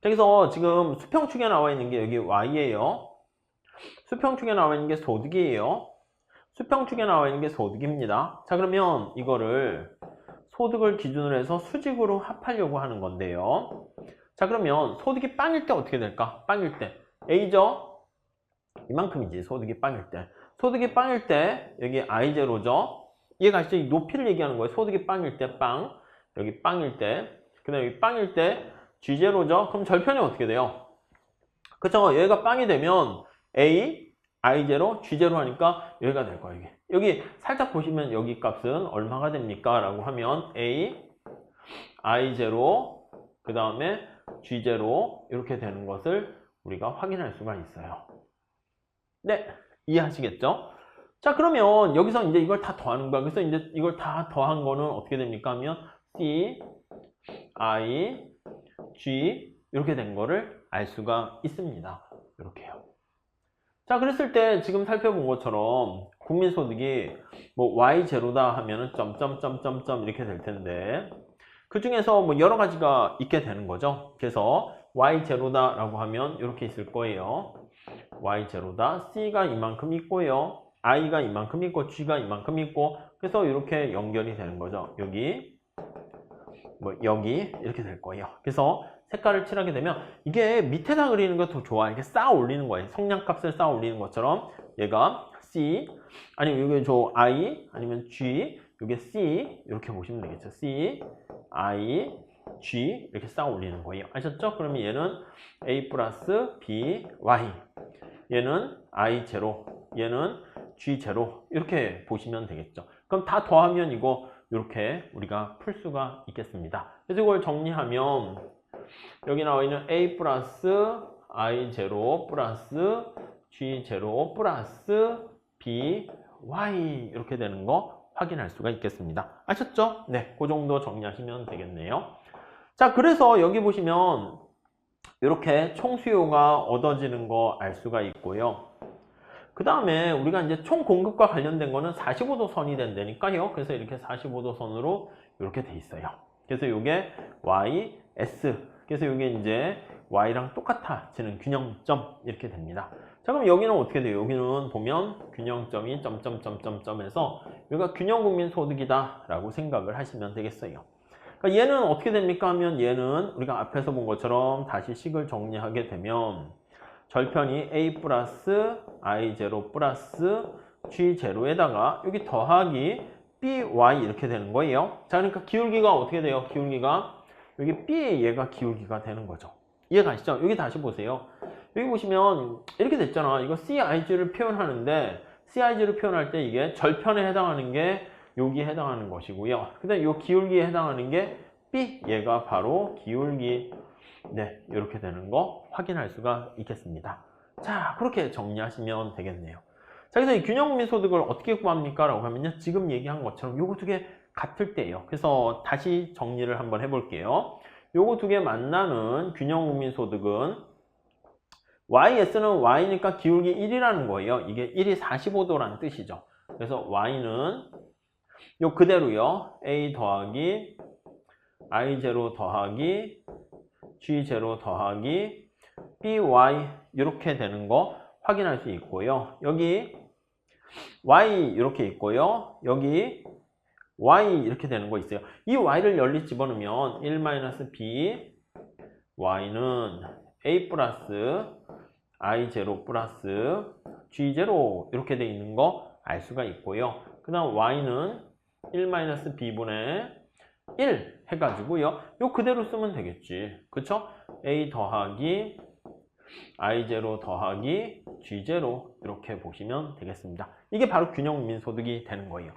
그래서 지금 수평축에 나와 있는 게 여기 Y예요. 수평축에 나와 있는 게 소득이에요. 수평축에 나와 있는 게 소득입니다. 자, 그러면 이거를 소득을 기준으로 해서 수직으로 합하려고 하는 건데요. 자, 그러면 소득이 빵일 때 어떻게 될까? 빵일 때 A죠? 이만큼이지, 소득이 빵일 때. 소득이 빵일 때 여기 I0죠? 이해가시죠? 이 높이를 얘기하는 거예요. 소득이 빵일 때 빵, 여기 빵일 때, 그 다음에 여기 빵일 때 G0죠? 그럼 절편이 어떻게 돼요? 그쵸? 여기가 빵이 되면 A, I0, G0 하니까 여기가 될 거예요. 여기 살짝 보시면 여기 값은 얼마가 됩니까? 라고 하면 A, I0, 그 다음에 G0 이렇게 되는 것을 우리가 확인할 수가 있어요. 네, 이해하시겠죠? 자, 그러면 여기서 이제 이걸 다 더하는 거야. 그래서 이제 이걸 다 더한 거는 어떻게 됩니까? 하면 C, I, G 이렇게 된 거를 알 수가 있습니다. 이렇게요. 자, 그랬을 때 지금 살펴본 것처럼 국민소득이 뭐 Y0다 하면은 점점점점점 이렇게 될 텐데 그 중에서 뭐 여러 가지가 있게 되는 거죠. 그래서 Y0다 라고 하면 이렇게 있을 거예요. Y0다, C가 이만큼 있고요. I가 이만큼 있고 G가 이만큼 있고 그래서 이렇게 연결이 되는 거죠. 여기 뭐 여기 이렇게 될 거예요. 그래서 색깔을 칠하게 되면 이게 밑에다 그리는 거 더 좋아. 이렇게 쌓아 올리는 거예요. 성량값을 쌓아 올리는 것처럼 얘가 C 아니면 여기 저 I 아니면 G 이게 C 이렇게 보시면 되겠죠. C, I, G 이렇게 쌓아 올리는 거예요. 아셨죠? 그러면 얘는 A 플러스 B, Y 얘는 I0 얘는 G0 이렇게 보시면 되겠죠. 그럼 다 더하면 이거 이렇게 우리가 풀 수가 있겠습니다. 그래서 이걸 정리하면 여기 나와 있는 A 플러스 I0 플러스 G0 플러스 B, Y 이렇게 되는 거 확인할 수가 있겠습니다. 아셨죠? 네, 그 정도 정리하시면 되겠네요. 자, 그래서 여기 보시면 이렇게 총 수요가 얻어지는 거 알 수가 있고요. 그 다음에 우리가 이제 총 공급과 관련된 거는 45도 선이 된다니까요. 그래서 이렇게 45도 선으로 이렇게 돼 있어요. 그래서 이게 Y, S. 그래서 이게 이제 Y랑 똑같아지는 균형점 이렇게 됩니다. 자, 그럼 여기는 어떻게 돼요? 여기는 보면 균형점이 점점점점점에서 여기가 균형국민 소득이다 라고 생각을 하시면 되겠어요. 그러니까 얘는 어떻게 됩니까? 하면 얘는 우리가 앞에서 본 것처럼 다시 식을 정리하게 되면 절편이 A 플러스 I0 플러스 G0에다가 여기 더하기 BY 이렇게 되는 거예요. 자, 그러니까 기울기가 어떻게 돼요? 기울기가 여기 B 얘가 기울기가 되는 거죠. 이해 가시죠? 여기 다시 보세요. 여기 보시면 이렇게 됐잖아. 이거 CIG를 표현하는데 CIG를 표현할 때 이게 절편에 해당하는 게 여기에 해당하는 것이고요. 그 다음에 이 기울기에 해당하는 게 B 얘가 바로 기울기 네, 이렇게 되는 거 확인할 수가 있겠습니다. 자, 그렇게 정리하시면 되겠네요. 자, 그래서 이 균형국민 소득을 어떻게 구합니까? 라고 하면요. 지금 얘기한 것처럼 요거 두 개 같을 때예요. 그래서 다시 정리를 한번 해볼게요. 요거 두 개 만나는 균형국민 소득은 YS는 Y니까 기울기 1이라는 거예요. 이게 1이 45도라는 뜻이죠. 그래서 Y는 요 그대로요. A 더하기 I0 더하기 G0 더하기 by 이렇게 되는 거 확인할 수 있고요. 여기 y 이렇게 있고요. 여기 y 이렇게 되는 거 있어요. 이 y를 열리 집어넣으면 1-b y는 a 플러스 i0 플러스 g0 이렇게 돼 있는 거 알 수가 있고요. 그 다음 y는 1-b분의 1 해가지고요. 요 그대로 쓰면 되겠지. 그쵸? a 더하기 i0 더하기 g0 이렇게 보시면 되겠습니다. 이게 바로 균형민소득이 되는 거예요.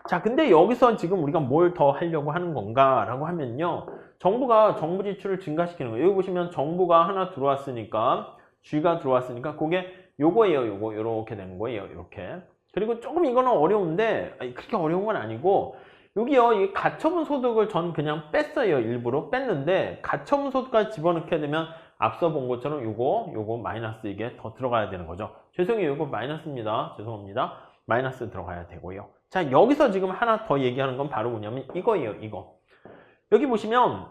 자, 근데 여기서 지금 우리가 뭘 더 하려고 하는 건가 라고 하면요. 정부가 정부 지출을 증가시키는 거예요. 여기 보시면 정부가 하나 들어왔으니까 G가 들어왔으니까 그게 요거예요. 요거 이렇게 되는 거예요. 이렇게. 그리고 조금 이거는 어려운데 그렇게 어려운 건 아니고 여기요. 이 가처분 소득을 전 그냥 뺐어요. 일부러 뺐는데 가처분 소득까지 집어넣게 되면 앞서 본 것처럼 요거 마이너스 이게 더 들어가야 되는 거죠. 죄송해요. 요거 마이너스입니다. 죄송합니다. 마이너스 들어가야 되고요. 자, 여기서 지금 하나 더 얘기하는 건 바로 뭐냐면 이거예요. 이거. 여기 보시면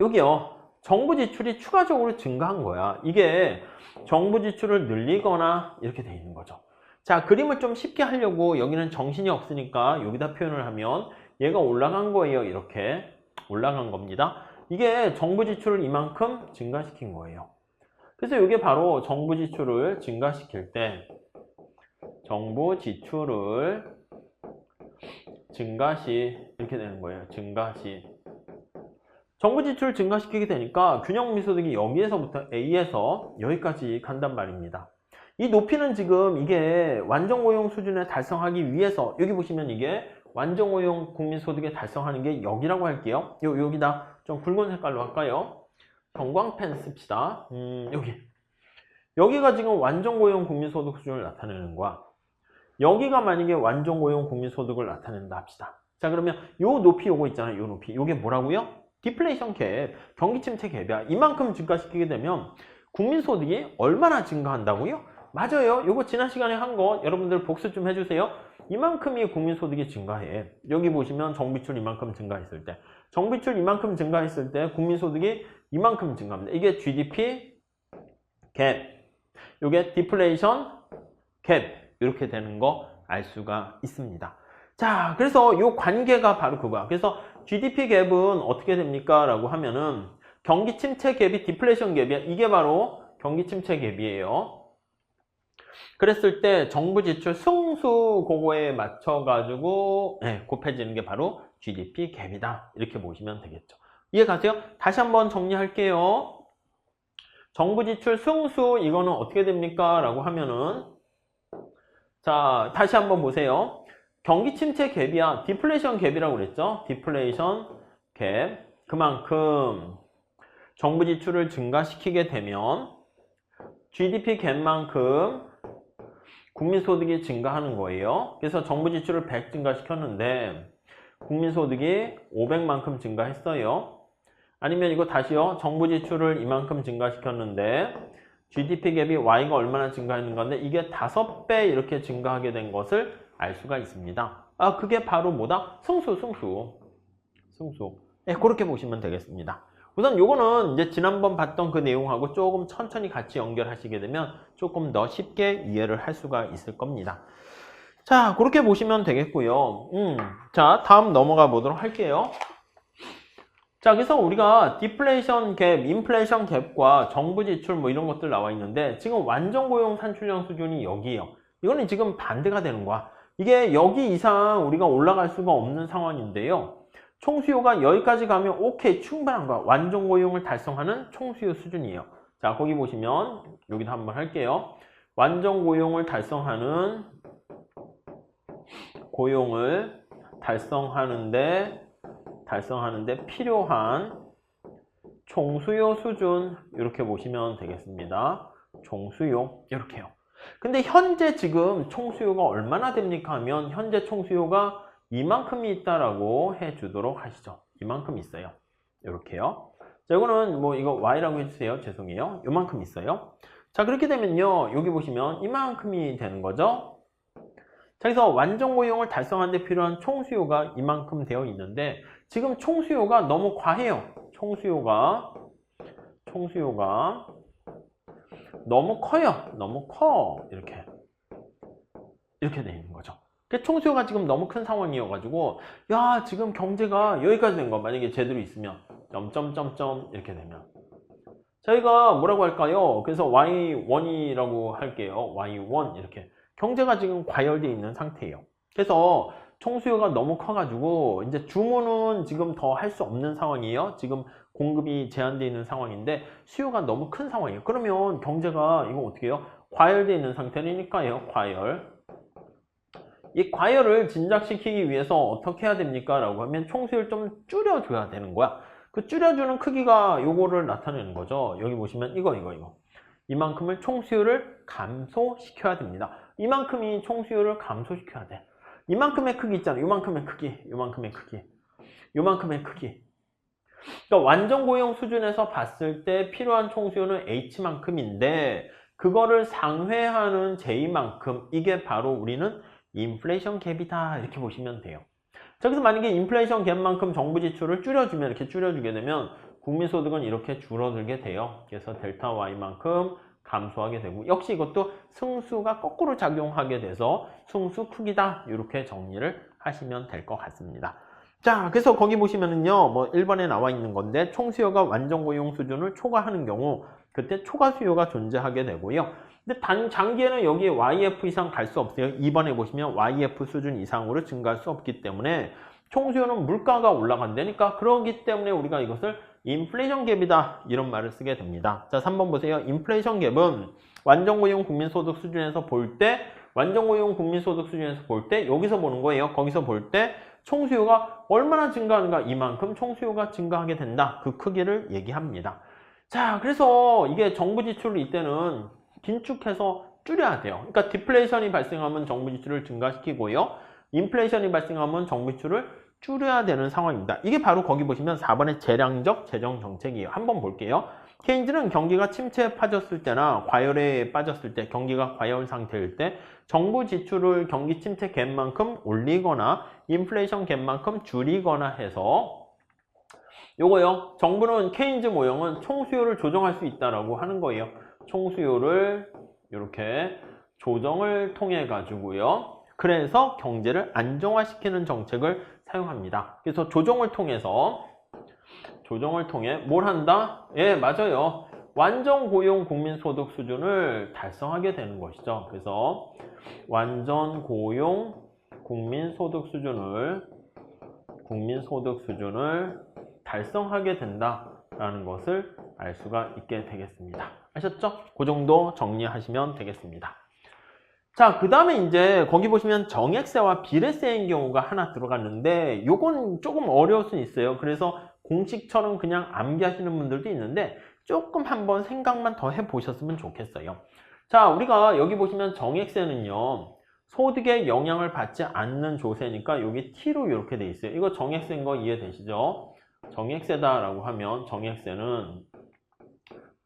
여기요. 정부 지출이 추가적으로 증가한 거야. 이게 정부 지출을 늘리거나 이렇게 돼 있는 거죠. 자, 그림을 좀 쉽게 하려고 여기는 정신이 없으니까 여기다 표현을 하면 얘가 올라간 거예요. 이렇게 올라간 겁니다. 이게 정부 지출을 이만큼 증가시킨 거예요. 그래서 이게 바로 정부 지출을 증가시킬 때 정부 지출을 증가시 이렇게 되는 거예요. 증가시. 정부 지출을 증가시키게 되니까 균형미소득이 여기에서부터 A에서 여기까지 간단 말입니다. 이 높이는 지금 이게 완전고용 수준에 달성하기 위해서 여기 보시면 이게 완전고용 국민소득에 달성하는 게 여기라고 할게요. 여기다 좀 붉은 색깔로 할까요? 형광펜 씁시다. 여기가 지금 완전고용 국민소득 수준을 나타내는 거야. 여기가 만약에 완전고용 국민소득을 나타낸다 합시다. 자, 그러면 요 높이 요거 있잖아요. 요 높이. 요게 뭐라고요? 디플레이션 갭, 경기 침체 갭이야. 이만큼 증가시키게 되면 국민소득이 얼마나 증가한다고요? 맞아요. 요거 지난 시간에 한 거 여러분들 복습 좀 해주세요. 이만큼이 국민소득이 증가해. 여기 보시면 정비출 이만큼 증가했을 때, 정비출 이만큼 증가했을 때 국민소득이 이만큼 증가합니다. 이게 GDP 갭, 요게 디플레이션 갭 이렇게 되는 거 알 수가 있습니다. 자, 그래서 요 관계가 바로 그거야. 그래서 GDP 갭은 어떻게 됩니까? 라고 하면은 경기 침체 갭이 디플레이션 갭이야. 이게 바로 경기 침체 갭이에요. 그랬을 때 정부 지출 승수 그거에 맞춰가지고 곱해지는 게 바로 GDP 갭이다. 이렇게 보시면 되겠죠. 이해가세요? 다시 한번 정리할게요. 정부 지출 승수 이거는 어떻게 됩니까? 라고 하면은 자, 다시 한번 보세요. 경기 침체 갭이야. 디플레이션 갭이라고 그랬죠? 디플레이션 갭. 그만큼 정부 지출을 증가시키게 되면 GDP 갭만큼 국민소득이 증가하는 거예요. 그래서 정부 지출을 100 증가시켰는데 국민소득이 500만큼 증가했어요. 아니면 이거 다시요. 정부 지출을 이만큼 증가시켰는데 GDP 갭이 Y가 얼마나 증가했는 건데 이게 5배 이렇게 증가하게 된 것을 알 수가 있습니다. 아, 그게 바로 뭐다? 승수. 그렇게 보시면 되겠습니다. 우선 요거는 이제 지난번 봤던 그 내용하고 조금 천천히 같이 연결하시게 되면 조금 더 쉽게 이해를 할 수가 있을 겁니다. 자, 그렇게 보시면 되겠고요. 자, 다음 넘어가 보도록 할게요. 자, 그래서 우리가 디플레이션 갭, 인플레이션 갭과 정부 지출 뭐 이런 것들 나와 있는데 지금 완전 고용 산출량 수준이 여기에요. 이거는 지금 반대가 되는 거야. 이게 여기 이상 우리가 올라갈 수가 없는 상황인데요. 총수요가 여기까지 가면 오케이, 충분한 거야. 완전 고용을 달성하는 총수요 수준이에요. 자, 거기 보시면 여기도 한번 할게요. 완전 고용을 달성하는 고용을 달성하는데 필요한 총수요 수준 이렇게 보시면 되겠습니다. 총수요 이렇게요. 근데 현재 지금 총수요가 얼마나 됩니까 하면 현재 총수요가 이만큼이 있다라고 해주도록 하시죠. 이만큼 있어요. 이렇게요. 자, 이거는 뭐 이거 Y라고 해주세요. 죄송해요. 이만큼 있어요. 자, 그렇게 되면요. 여기 보시면 이만큼이 되는 거죠. 자, 그래서 완전 고용을 달성하는 데 필요한 총수요가 이만큼 되어 있는데 지금 총수요가 너무 과해요. 총수요가 너무 커요. 너무 커. 이렇게 돼 있는 거죠. 총수요가 지금 너무 큰 상황이어가지고 야 지금 경제가 여기까지 된 거 만약에 제대로 있으면 점점점점 이렇게 되면 저희가 뭐라고 할까요? 그래서 Y1이라고 할게요. Y1 이렇게 경제가 지금 과열되어 있는 상태예요. 그래서 총수요가 너무 커가지고 이제 주문은 지금 더 할 수 없는 상황이에요. 지금 공급이 제한되어 있는 상황인데 수요가 너무 큰 상황이에요. 그러면 경제가 이거 어떻게 해요? 과열되어 있는 상태니까요. 과열. 이 과열을 진작시키기 위해서 어떻게 해야 됩니까? 라고 하면 총수요를 좀 줄여줘야 되는 거야. 그 줄여주는 크기가 요거를 나타내는 거죠. 여기 보시면 이거. 이만큼을 총수요를 감소시켜야 됩니다. 이만큼이 총수요를 감소시켜야 돼. 이만큼의 크기 있잖아요. 요만큼의 크기. 그러니까 완전 고용 수준에서 봤을 때 필요한 총수요는 H만큼인데 그거를 상회하는 J만큼 이게 바로 우리는 인플레이션 갭이다 이렇게 보시면 돼요. 자, 그래서 만약에 인플레이션 갭만큼 정부 지출을 줄여주면 이렇게 줄여주게 되면 국민소득은 이렇게 줄어들게 돼요. 그래서 델타 Y만큼 감소하게 되고 역시 이것도 승수가 거꾸로 작용하게 돼서 승수 크기다 이렇게 정리를 하시면 될 것 같습니다. 자, 그래서 거기 보시면은요 뭐 1번에 나와 있는 건데 총수요가 완전 고용 수준을 초과하는 경우 그때 초과 수요가 존재하게 되고요. 근데 장기에는 여기 YF 이상 갈 수 없어요. 2번에 보시면 YF 수준 이상으로 증가할 수 없기 때문에 총수요는 물가가 올라간다니까 그러기 때문에 우리가 이것을 인플레이션 갭이다 이런 말을 쓰게 됩니다. 자, 3번 보세요. 인플레이션 갭은 완전 고용 국민소득 수준에서 볼 때 여기서 보는 거예요. 거기서 볼 때 총수요가 얼마나 증가하는가 이만큼 총수요가 증가하게 된다. 그 크기를 얘기합니다. 자, 그래서 이게 정부 지출을 이때는 긴축해서 줄여야 돼요. 그러니까 디플레이션이 발생하면 정부 지출을 증가시키고요. 인플레이션이 발생하면 정부 지출을 줄여야 되는 상황입니다. 이게 바로 거기 보시면 4번의 재량적 재정 정책이에요. 한번 볼게요. 케인즈는 경기가 침체에 빠졌을 때나 과열에 빠졌을 때, 경기가 과열 상태일 때 정부 지출을 경기 침체 갭만큼 올리거나 인플레이션 갭만큼 줄이거나 해서 요거요. 정부는 케인즈 모형은 총수요를 조정할 수 있다라고 하는 거예요. 총수요를 이렇게 조정을 통해 가지고요. 그래서 경제를 안정화시키는 정책을 사용합니다. 그래서 조정을 통해 뭘 한다? 예, 맞아요. 완전 고용 국민소득 수준을 달성하게 되는 것이죠. 그래서 완전 고용 국민소득 수준을 달성하게 된다라는 것을 알 수가 있게 되겠습니다. 아셨죠? 그 정도 정리하시면 되겠습니다. 자, 그 다음에 이제 거기 보시면 정액세와 비례세인 경우가 하나 들어갔는데 요건 조금 어려울 수 있어요. 그래서 공식처럼 그냥 암기하시는 분들도 있는데 조금 한번 생각만 더 해보셨으면 좋겠어요. 자, 우리가 여기 보시면 정액세는요 소득에 영향을 받지 않는 조세니까 여기 T로 이렇게 돼 있어요. 이거 정액세인 거 이해되시죠? 정액세다라고 하면 정액세는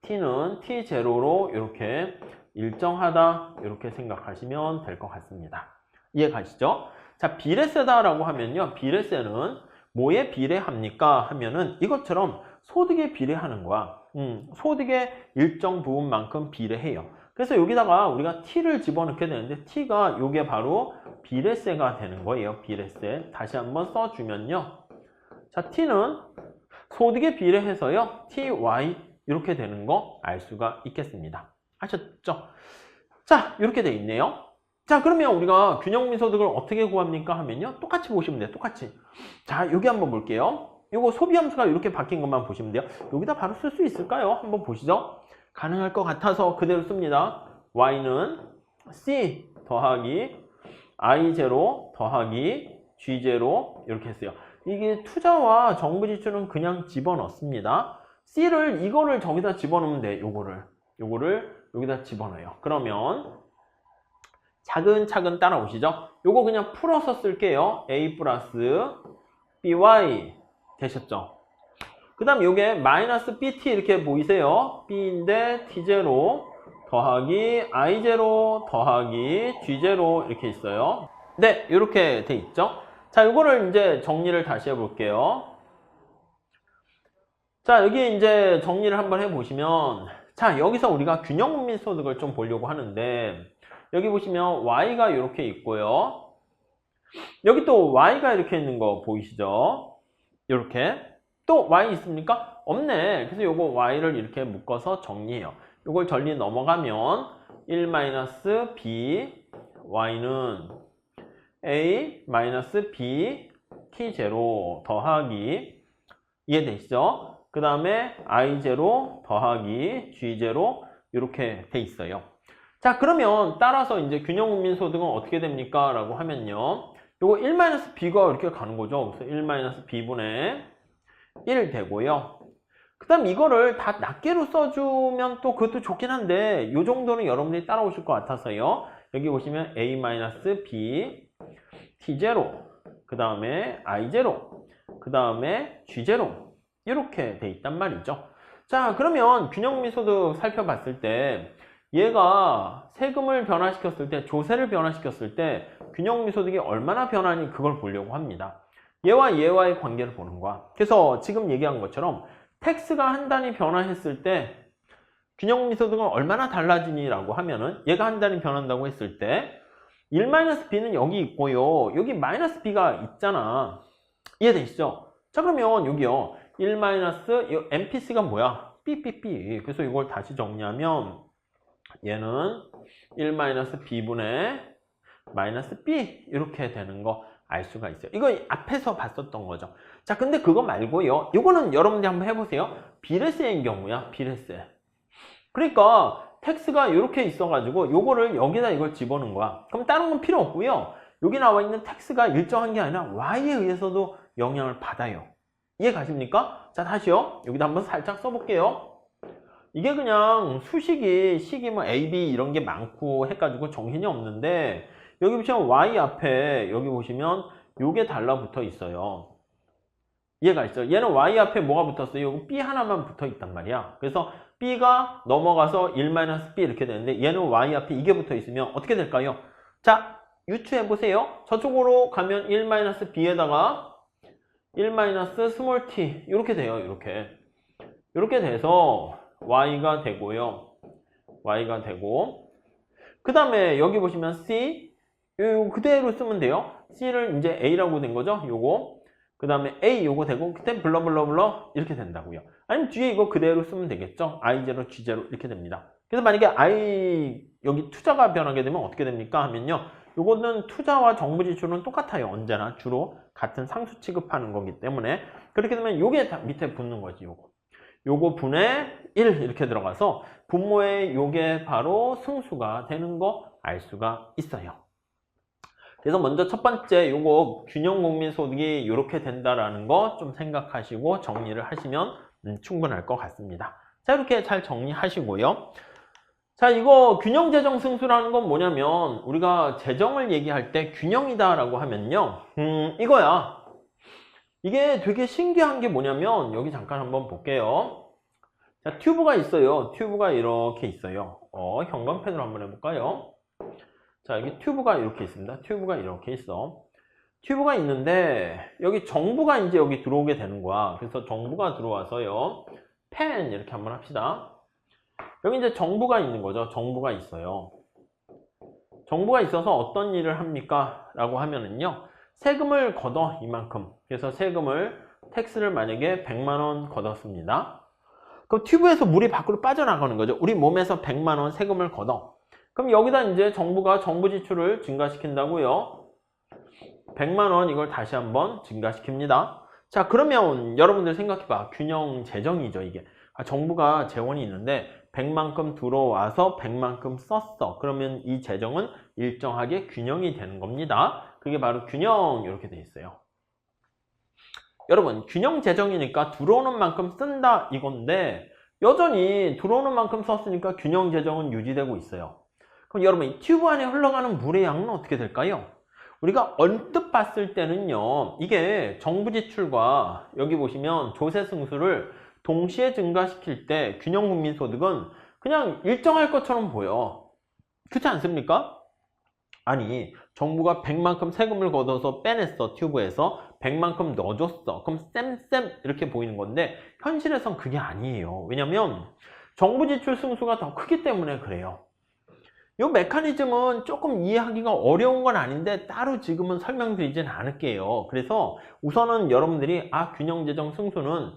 T는 T0로 이렇게 일정하다 이렇게 생각하시면 될 것 같습니다. 이해 가시죠? 자, 비례세다라고 하면요. 비례세는 뭐에 비례합니까? 하면은 이것처럼 소득에 비례하는 거야. 소득의 일정 부분만큼 비례해요. 그래서 여기다가 우리가 T를 집어넣게 되는데 T가 이게 바로 비례세가 되는 거예요. 비례세. 다시 한번 써주면요. 자, T는 소득에 비례해서요. TY 이렇게 되는 거 알 수가 있겠습니다. 아셨죠? 자, 이렇게 돼 있네요. 자, 그러면 우리가 균형민 소득을 어떻게 구합니까? 하면요. 똑같이 보시면 돼요. 똑같이. 자, 여기 한번 볼게요. 이거 소비함수가 이렇게 바뀐 것만 보시면 돼요. 여기다 바로 쓸 수 있을까요? 한번 보시죠. 가능할 것 같아서 그대로 씁니다. Y는 C 더하기 I0 더하기 G0 이렇게 했어요. 이게 투자와 정부 지출은 그냥 집어넣습니다. C를 이거를 저기다 집어넣으면 돼. 요거를 여기다 집어넣어요. 그러면 차근차근 따라오시죠. 요거 그냥 풀어서 쓸게요. A 플러스 BY 되셨죠? 그 다음 요게 마이너스 BT 이렇게 보이세요? B인데 T0 더하기 I0 더하기 G0 이렇게 있어요. 네, 이렇게 돼 있죠? 자, 요거를 이제 정리를 다시 해볼게요. 자, 여기 이제 정리를 한번 해보시면 자, 여기서 우리가 균형국민소득을 좀 보려고 하는데 여기 보시면 Y가 이렇게 있고요. 여기 또 Y가 이렇게 있는 거 보이시죠? 이렇게. 또 Y 있습니까? 없네. 그래서 요거 Y를 이렇게 묶어서 정리해요. 요걸 전리 넘어가면 1-b Y는 A-b T0 더하기 이해되시죠? 그 다음에 I0 더하기 G0 이렇게 돼 있어요. 자, 그러면 따라서 이제 균형국민소득은 어떻게 됩니까? 라고 하면요. 요거 1-b가 이렇게 가는 거죠. 그래서 1-b분의 1 되고요. 그 다음 이거를 다 낱개로 써주면 또 그것도 좋긴 한데 요 정도는 여러분들이 따라오실 것 같아서요. 여기 보시면 A-b T0 그 다음에 I0 그 다음에 G0 이렇게 돼 있단 말이죠. 자, 그러면 균형국민소득 살펴봤을 때 얘가 세금을 변화시켰을 때, 조세를 변화시켰을 때 균형국민소득이 얼마나 변하니 그걸 보려고 합니다. 얘와 얘와의 관계를 보는 거야. 그래서 지금 얘기한 것처럼 텍스가 한 단위 변화했을 때 균형국민소득은 얼마나 달라지니 라고 하면은 얘가 한 단위 변한다고 했을 때 1-b는 여기 있고요. 여기 -b가 있잖아. 이해되시죠? 자, 그러면 여기요. 1- MPC가 뭐야? 삐삐삐. 그래서 이걸 다시 정리하면 얘는 1-b분의 -b 이렇게 되는 거 알 수가 있어요. 이거 앞에서 봤었던 거죠. 자, 근데 그거 말고요. 이거는 여러분들이 한번 해보세요. 비례세인 경우야. 비례세. 그러니까 텍스가 이렇게 있어가지고 요거를 여기다 이걸 집어넣은 거야. 그럼 다른 건 필요 없고요. 여기 나와 있는 텍스가 일정한 게 아니라 Y에 의해서도 영향을 받아요. 이해 가십니까? 자, 다시요. 여기다 한번 살짝 써볼게요. 이게 그냥 수식이 식이 뭐 A, B 이런 게 많고 해가지고 정신이 없는데 여기 보시면 Y 앞에 여기 보시면 요게 달라붙어 있어요. 이해가 있어요? 얘는 Y 앞에 뭐가 붙었어요? 여기 B 하나만 붙어 있단 말이야. 그래서 B가 넘어가서 1-B 이렇게 되는데 얘는 Y 앞에 이게 붙어 있으면 어떻게 될까요? 자, 유추해 보세요. 저쪽으로 가면 1-B에다가 1-t 이렇게 돼요. 이렇게 돼서 Y가 되고요. Y가 되고 그 다음에 여기 보시면 C 요 그대로 쓰면 돼요. C를 이제 A라고 된 거죠. 요거 그 다음에 A 요거 되고 그때 블러블러블러 이렇게 된다고요. 아니면 뒤에 이거 그대로 쓰면 되겠죠. I0, G0 이렇게 됩니다. 그래서 만약에 I 여기 투자가 변하게 되면 어떻게 됩니까? 하면요. 요거는 투자와 정부 지출은 똑같아요. 언제나 주로 같은 상수 취급하는 거기 때문에 그렇게 되면 요게 밑에 붙는 거지. 요거 분의 1 이렇게 들어가서 분모의 요게 바로 승수가 되는 거 알 수가 있어요. 그래서 먼저 첫 번째 요거 균형국민소득이 이렇게 된다라는 거 좀 생각하시고 정리를 하시면 충분할 것 같습니다. 자, 이렇게 잘 정리하시고요. 자, 이거 균형재정승수라는 건 뭐냐면 우리가 재정을 얘기할 때 균형이다라고 하면요. 이거야. 이게 되게 신기한 게 뭐냐면 여기 잠깐 한번 볼게요. 자, 튜브가 있어요. 튜브가 이렇게 있어요. 형광펜으로 한번 해볼까요? 자, 여기 튜브가 이렇게 있습니다. 튜브가 이렇게 있어. 튜브가 있는데 여기 정부가 이제 여기 들어오게 되는 거야. 그래서 정부가 들어와서요. 펜 이렇게 한번 합시다. 여기 이제 정부가 있는 거죠. 정부가 있어요. 정부가 있어서 어떤 일을 합니까? 라고 하면은요. 세금을 걷어 이만큼. 그래서 세금을 텍스를 만약에 100만 원 걷었습니다. 그럼 튜브에서 물이 밖으로 빠져나가는 거죠. 우리 몸에서 100만 원 세금을 걷어. 그럼 여기다 이제 정부가 정부 지출을 증가시킨다고요. 100만 원 이걸 다시 한번 증가시킵니다. 자, 그러면 여러분들 생각해봐. 균형 재정이죠, 이게. 정부가 재원이 있는데 100만큼 들어와서 100만큼 썼어. 그러면 이 재정은 일정하게 균형이 되는 겁니다. 그게 바로 균형 이렇게 돼 있어요. 여러분, 균형 재정이니까 들어오는 만큼 쓴다 이건데 여전히 들어오는 만큼 썼으니까 균형 재정은 유지되고 있어요. 그럼 여러분, 이 튜브 안에 흘러가는 물의 양은 어떻게 될까요? 우리가 언뜻 봤을 때는요, 이게 정부 지출과 여기 보시면 조세 승수를 동시에 증가시킬 때 균형국민소득은 그냥 일정할 것처럼 보여. 그렇지 않습니까? 아니, 정부가 100만큼 세금을 걷어서 빼냈어. 튜브에서 100만큼 넣어줬어. 그럼 쌤 이렇게 보이는 건데 현실에선 그게 아니에요. 왜냐면 정부 지출 승수가 더 크기 때문에 그래요. 이 메커니즘은 조금 이해하기가 어려운 건 아닌데 따로 지금은 설명드리진 않을게요. 그래서 우선은 여러분들이 균형재정 승수는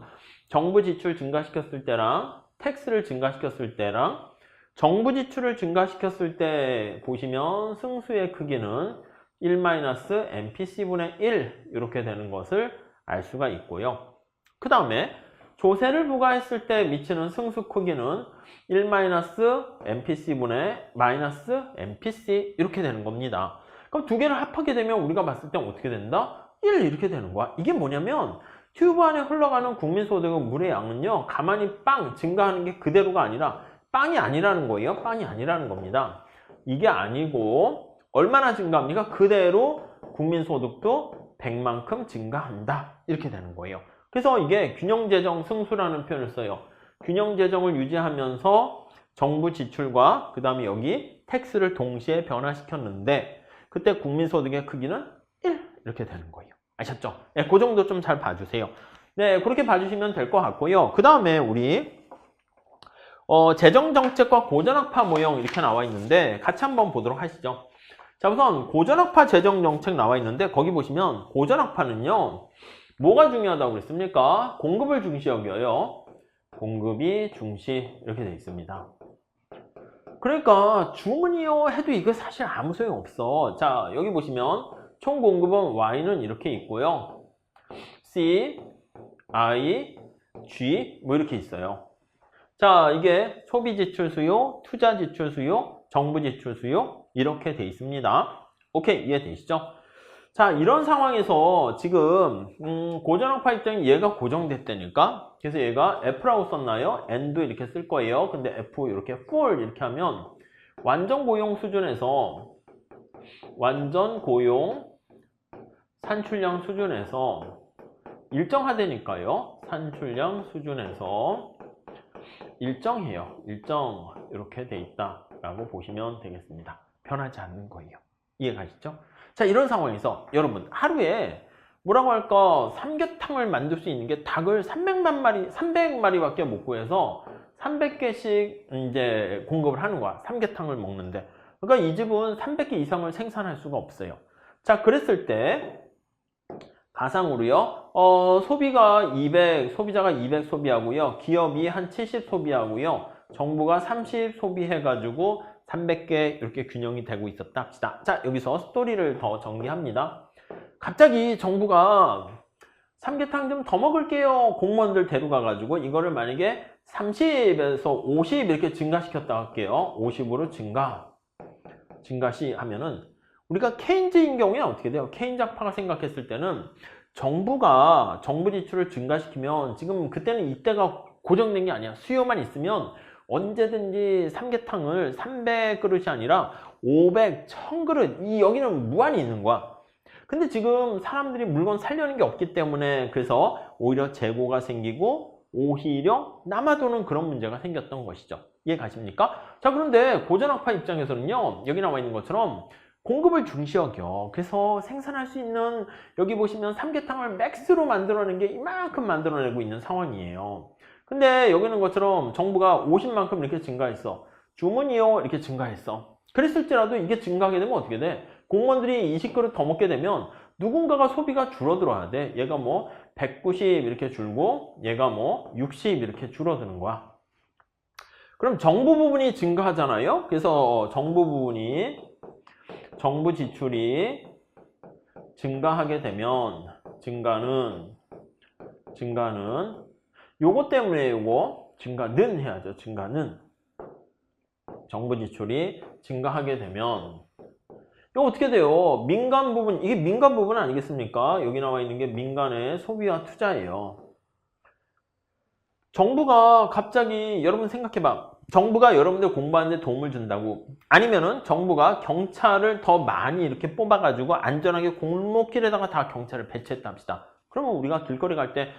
정부 지출 증가시켰을 때랑 텍스를 증가시켰을 때랑 정부 지출을 증가시켰을 때 보시면 승수의 크기는 1-MPC분의 1 이렇게 되는 것을 알 수가 있고요. 그 다음에 조세를 부과했을 때 미치는 승수 크기는 1-MPC분의 -MPC 이렇게 되는 겁니다. 그럼 두 개를 합하게 되면 우리가 봤을 때 어떻게 된다? 1 이렇게 되는 거야. 이게 뭐냐면 튜브 안에 흘러가는 국민소득의 물의 양은요, 가만히 빵 증가하는 게 그대로가 아니라 빵이 아니라는 거예요. 빵이 아니라는 겁니다. 이게 아니고 얼마나 증가합니까? 그대로 국민소득도 100만큼 증가한다. 이렇게 되는 거예요. 그래서 이게 균형재정 승수라는 표현을 써요. 균형재정을 유지하면서 정부 지출과 그 다음에 여기 텍스를 동시에 변화시켰는데 그때 국민소득의 크기는 1 이렇게 되는 거예요. 아셨죠? 네, 그 정도 좀 잘 봐주세요. 네, 그렇게 봐주시면 될 것 같고요. 그 다음에 우리 재정정책과 고전학파 모형 이렇게 나와 있는데 같이 한번 보도록 하시죠. 자, 우선 고전학파 재정정책 나와 있는데 거기 보시면 고전학파는요, 뭐가 중요하다고 그랬습니까? 공급을 중시 여겨요. 공급이 중시 이렇게 되어 있습니다. 그러니까 주문이요 해도 이거 사실 아무 소용 없어. 자, 여기 보시면 총 공급은 Y는 이렇게 있고요. C, I, G 뭐 이렇게 있어요. 자, 이게 소비 지출 수요, 투자 지출 수요, 정부 지출 수요 이렇게 돼 있습니다. 오케이, 이해되시죠? 자, 이런 상황에서 지금 고전학파 입장이 얘가 고정됐다니까. 그래서 얘가 F라고 썼나요? N도 이렇게 쓸 거예요. 근데 F 이렇게 full 이렇게 하면 완전 고용 수준에서 완전 고용 산출량 수준에서 일정하다니까요. 산출량 수준에서 일정해요. 일정 이렇게 돼 있다라고 보시면 되겠습니다. 변하지 않는 거예요. 이해가시죠? 자, 이런 상황에서 여러분 하루에 뭐라고 할까? 삼계탕을 만들 수 있는 게 닭을 300마리밖에 못 구해서 300개씩 이제 공급을 하는 거야. 삼계탕을 먹는데. 그러니까 이 집은 300개 이상을 생산할 수가 없어요. 자, 그랬을 때 가상으로요. 소비자가 200 소비하고요. 기업이 한 70 소비하고요. 정부가 30 소비해가지고 300개 이렇게 균형이 되고 있었다 합시다. 자, 여기서 스토리를 더 전개합니다. 갑자기 정부가 삼계탕 좀 더 먹을게요. 공무원들 데려가가지고 이거를 만약에 30에서 50 이렇게 증가시켰다 할게요. 50으로 증가시 하면은 우리가 케인즈인 경우에 어떻게 돼요? 케인즈 학파가 생각했을 때는 정부가 정부 지출을 증가시키면 지금 그때는 이때가 고정된 게 아니야. 수요만 있으면 언제든지 삼계탕을 300그릇이 아니라 500, 1000그릇 여기는 무한히 있는 거야. 근데 지금 사람들이 물건 살려는 게 없기 때문에 그래서 오히려 재고가 생기고 오히려 남아도는 그런 문제가 생겼던 것이죠. 이해 가십니까? 자, 그런데 고전학파 입장에서는요, 여기 나와 있는 것처럼 공급을 중시 여겨. 그래서 생산할 수 있는, 여기 보시면 삼계탕을 맥스로 만들어낸 게 이만큼 만들어내고 있는 상황이에요. 근데 여기 있는 것처럼 정부가 50만큼 이렇게 증가했어. 주문이요 이렇게 증가했어. 그랬을지라도 이게 증가하게 되면 어떻게 돼? 공무원들이 20그릇 더 먹게 되면 누군가가 소비가 줄어들어야 돼. 얘가 뭐 190 이렇게 줄고 얘가 뭐 60 이렇게 줄어드는 거야. 그럼 정부 부분이 증가하잖아요. 그래서 정부 지출이 증가하게 되면 증가는 요거 때문에 요거 증가는 해야죠. 증가는 정부 지출이 증가하게 되면 이거 어떻게 돼요? 민간 부분, 이게 민간 부분 아니겠습니까? 여기 나와 있는 게 민간의 소비와 투자예요. 정부가 갑자기 여러분 생각해봐. 정부가 여러분들 공부하는 데 도움을 준다고, 아니면은 정부가 경찰을 더 많이 이렇게 뽑아가지고 안전하게 골목길에다가 다 경찰을 배치했다 합시다. 그러면 우리가 길거리 갈 때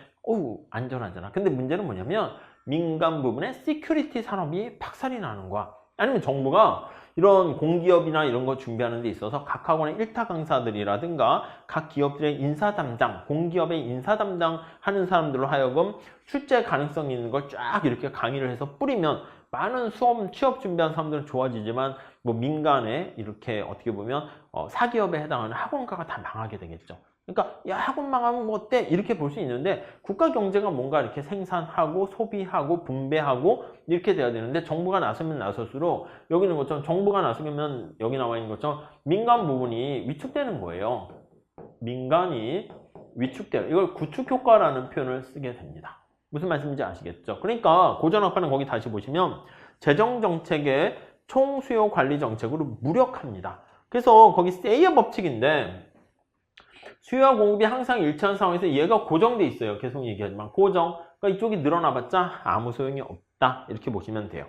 안전하잖아. 근데 문제는 뭐냐면 민간 부분의 시큐리티 산업이 박살이 나는 거야. 아니면 정부가 이런 공기업이나 이런 거 준비하는 데 있어서 각 학원의 일타 강사들이라든가 각 기업들의 인사 담당, 공기업의 인사 담당 하는 사람들로 하여금 출제 가능성 있는 걸 쫙 이렇게 강의를 해서 뿌리면 많은 취업 준비한 사람들은 좋아지지만 뭐 민간에 이렇게 어떻게 보면 사기업에 해당하는 학원가가 다 망하게 되겠죠. 그러니까 야 학원 망하면 뭐 어때? 이렇게 볼 수 있는데 국가 경제가 뭔가 이렇게 생산하고 소비하고 분배하고 이렇게 돼야 되는데 정부가 나서면 나설수록 여기 있는 것처럼 정부가 나서면 여기 나와 있는 것처럼 민간 부분이 위축되는 거예요. 민간이 위축돼요. 이걸 구축효과라는 표현을 쓰게 됩니다. 무슨 말씀인지 아시겠죠? 그러니까 고전학파는 거기 다시 보시면 재정정책의 총수요 관리 정책으로 무력합니다. 그래서 거기 세이어 법칙인데 수요와 공급이 항상 일치한 상황에서 얘가 고정돼 있어요. 계속 얘기하지만 고정. 그러니까 이쪽이 늘어나봤자 아무 소용이 없다. 이렇게 보시면 돼요.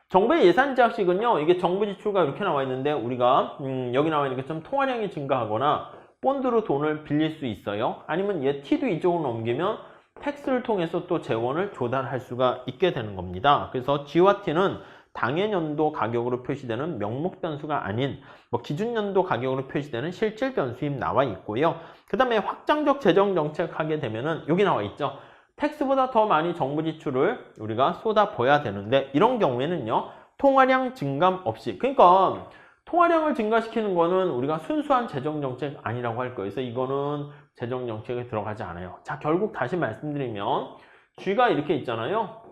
정부의 예산 제약식은요. 이게 정부 지출과 이렇게 나와 있는데 우리가 여기 나와 있는 것처럼 통화량이 증가하거나 본드로 돈을 빌릴 수 있어요. 아니면 얘 T도 이쪽으로 넘기면 텍스를 통해서 또 재원을 조달할 수가 있게 되는 겁니다. 그래서 G와 T는 당해년도 가격으로 표시되는 명목 변수가 아닌 뭐 기준년도 가격으로 표시되는 실질 변수임 나와 있고요. 그 다음에 확장적 재정 정책 하게 되면은 여기 나와 있죠. 텍스보다 더 많이 정부 지출을 우리가 쏟아부어야 되는데 이런 경우에는요. 통화량 증감 없이 그러니까 통화량을 증가시키는 거는 우리가 순수한 재정 정책 아니라고 할 거예요. 그래서 이거는 재정 정책에 들어가지 않아요. 자, 결국 다시 말씀드리면 G가 이렇게 있잖아요.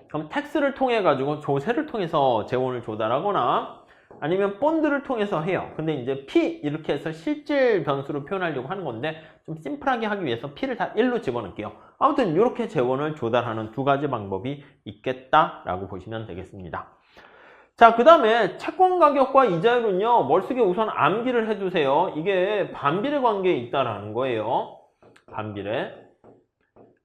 그럼 텍스를 통해 가지고 조세를 통해서 재원을 조달하거나 아니면 본드를 통해서 해요. 근데 이제 P 이렇게 해서 실질 변수로 표현하려고 하는 건데 좀 심플하게 하기 위해서 P를 다 1로 집어넣을게요. 아무튼 이렇게 재원을 조달하는 두 가지 방법이 있겠다라고 보시면 되겠습니다. 자, 그 다음에 채권 가격과 이자율은요, 머릿속에 우선 암기를 해두세요. 이게 반비례 관계에 있다라는 거예요. 반비례.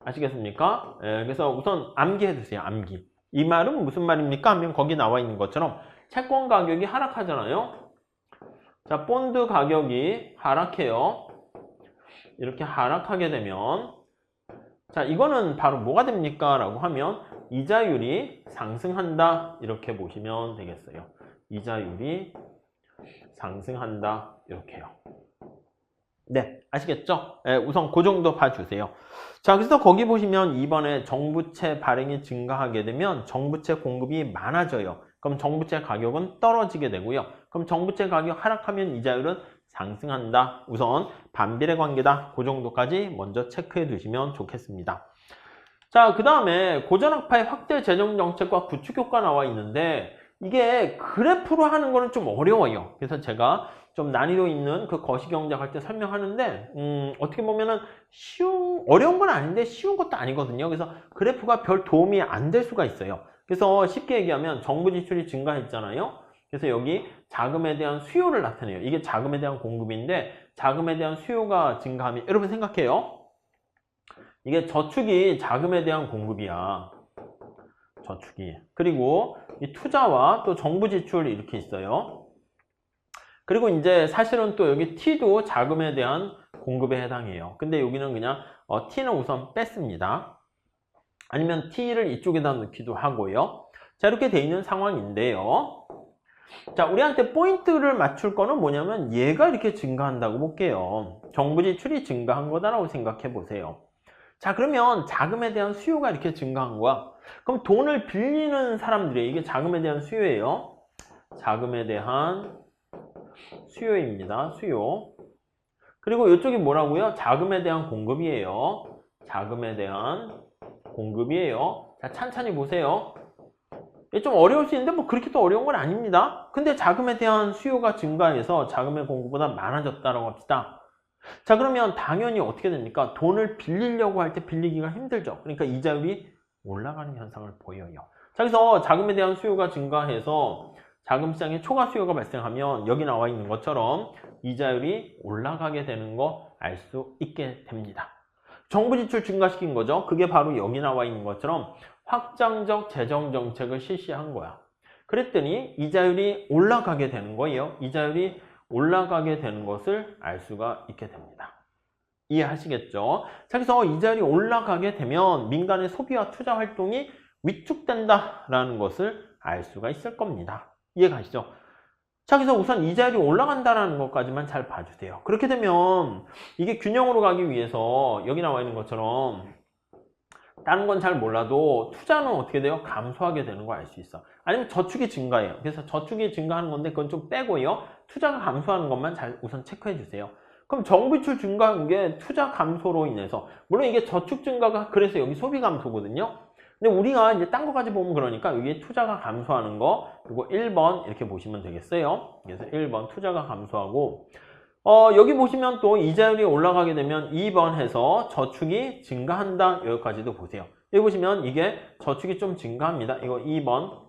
아시겠습니까? 예, 그래서 우선 암기해두세요. 암기. 이 말은 무슨 말입니까? 하면 거기 나와 있는 것처럼 채권 가격이 하락하잖아요. 자, 본드 가격이 하락해요. 이렇게 하락하게 되면 자, 이거는 바로 뭐가 됩니까? 라고 하면 이자율이 상승한다 이렇게 보시면 되겠어요. 이자율이 상승한다 이렇게요. 네, 아시겠죠? 네, 우선 그 정도 봐주세요. 자, 그래서 거기 보시면 이번에 정부채 발행이 증가하게 되면 정부채 공급이 많아져요. 그럼 정부채 가격은 떨어지게 되고요. 그럼 정부채 가격 하락하면 이자율은 상승한다. 우선 반비례 관계다. 그 정도까지 먼저 체크해 두시면 좋겠습니다. 자, 그 다음에 고전학파의 확대 재정 정책과 구축 효과 나와 있는데 이게 그래프로 하는 거는 좀 어려워요. 그래서 제가 좀 난이도 있는 그 거시경제학 할 때 설명하는데 어떻게 보면은 어려운 건 아닌데 쉬운 것도 아니거든요. 그래서 그래프가 별 도움이 안 될 수가 있어요. 그래서 쉽게 얘기하면 정부 지출이 증가했잖아요. 그래서 여기 자금에 대한 수요를 나타내요. 이게 자금에 대한 공급인데 자금에 대한 수요가 증가하면 여러분 생각해요. 이게 저축이 자금에 대한 공급이야. 저축이. 그리고 이 투자와 또 정부 지출이 이렇게 있어요. 그리고 이제 사실은 또 여기 T도 자금에 대한 공급에 해당해요. 근데 여기는 그냥 T는 우선 뺐습니다. 아니면 T를 이쪽에다 넣기도 하고요. 자, 이렇게 돼 있는 상황인데요. 자, 우리한테 포인트를 맞출 거는 뭐냐면 얘가 이렇게 증가한다고 볼게요. 정부 지출이 증가한 거다라고 생각해 보세요. 자, 그러면 자금에 대한 수요가 이렇게 증가한 거야. 그럼 돈을 빌리는 사람들이 이게 자금에 대한 수요예요. 자금에 대한 수요입니다. 수요. 그리고 이쪽이 뭐라고요? 자금에 대한 공급이에요. 자금에 대한 공급이에요. 자, 찬찬히 보세요. 이게 좀 어려울 수 있는데 뭐 그렇게 또 어려운 건 아닙니다. 근데 자금에 대한 수요가 증가해서 자금의 공급보다 많아졌다라고 합시다. 자, 그러면 당연히 어떻게 됩니까? 돈을 빌리려고 할 때 빌리기가 힘들죠. 그러니까 이자율이 올라가는 현상을 보여요. 자, 그래서 자금에 대한 수요가 증가해서 자금시장에 초과 수요가 발생하면 여기 나와 있는 것처럼 이자율이 올라가게 되는 거 알 수 있게 됩니다. 정부 지출 증가시킨 거죠. 그게 바로 여기 나와 있는 것처럼 확장적 재정 정책을 실시한 거야. 그랬더니 이자율이 올라가게 되는 거예요. 이자율이 올라가게 되는 것을 알 수가 있게 됩니다. 이해하시겠죠? 자, 그래서 이자율이 올라가게 되면 민간의 소비와 투자 활동이 위축된다라는 것을 알 수가 있을 겁니다. 이해 가시죠? 자, 그래서 우선 이자율이 올라간다는 것까지만 잘 봐주세요. 그렇게 되면 이게 균형으로 가기 위해서 여기 나와 있는 것처럼 다른 건 잘 몰라도 투자는 어떻게 돼요? 감소하게 되는 거 알 수 있어. 아니면 저축이 증가해요. 그래서 저축이 증가하는 건데 그건 좀 빼고요. 투자가 감소하는 것만 잘 우선 체크해 주세요. 그럼 정부출 증가한 게 투자 감소로 인해서, 물론 이게 저축 증가가 그래서 여기 소비 감소거든요. 근데 우리가 이제 딴 거까지 보면 그러니까 여기 투자가 감소하는 거, 그리고 1번 이렇게 보시면 되겠어요. 그래서 1번 투자가 감소하고, 여기 보시면 또 이자율이 올라가게 되면 2번 해서 저축이 증가한다. 여기까지도 보세요. 여기 보시면 이게 저축이 좀 증가합니다. 이거 2번.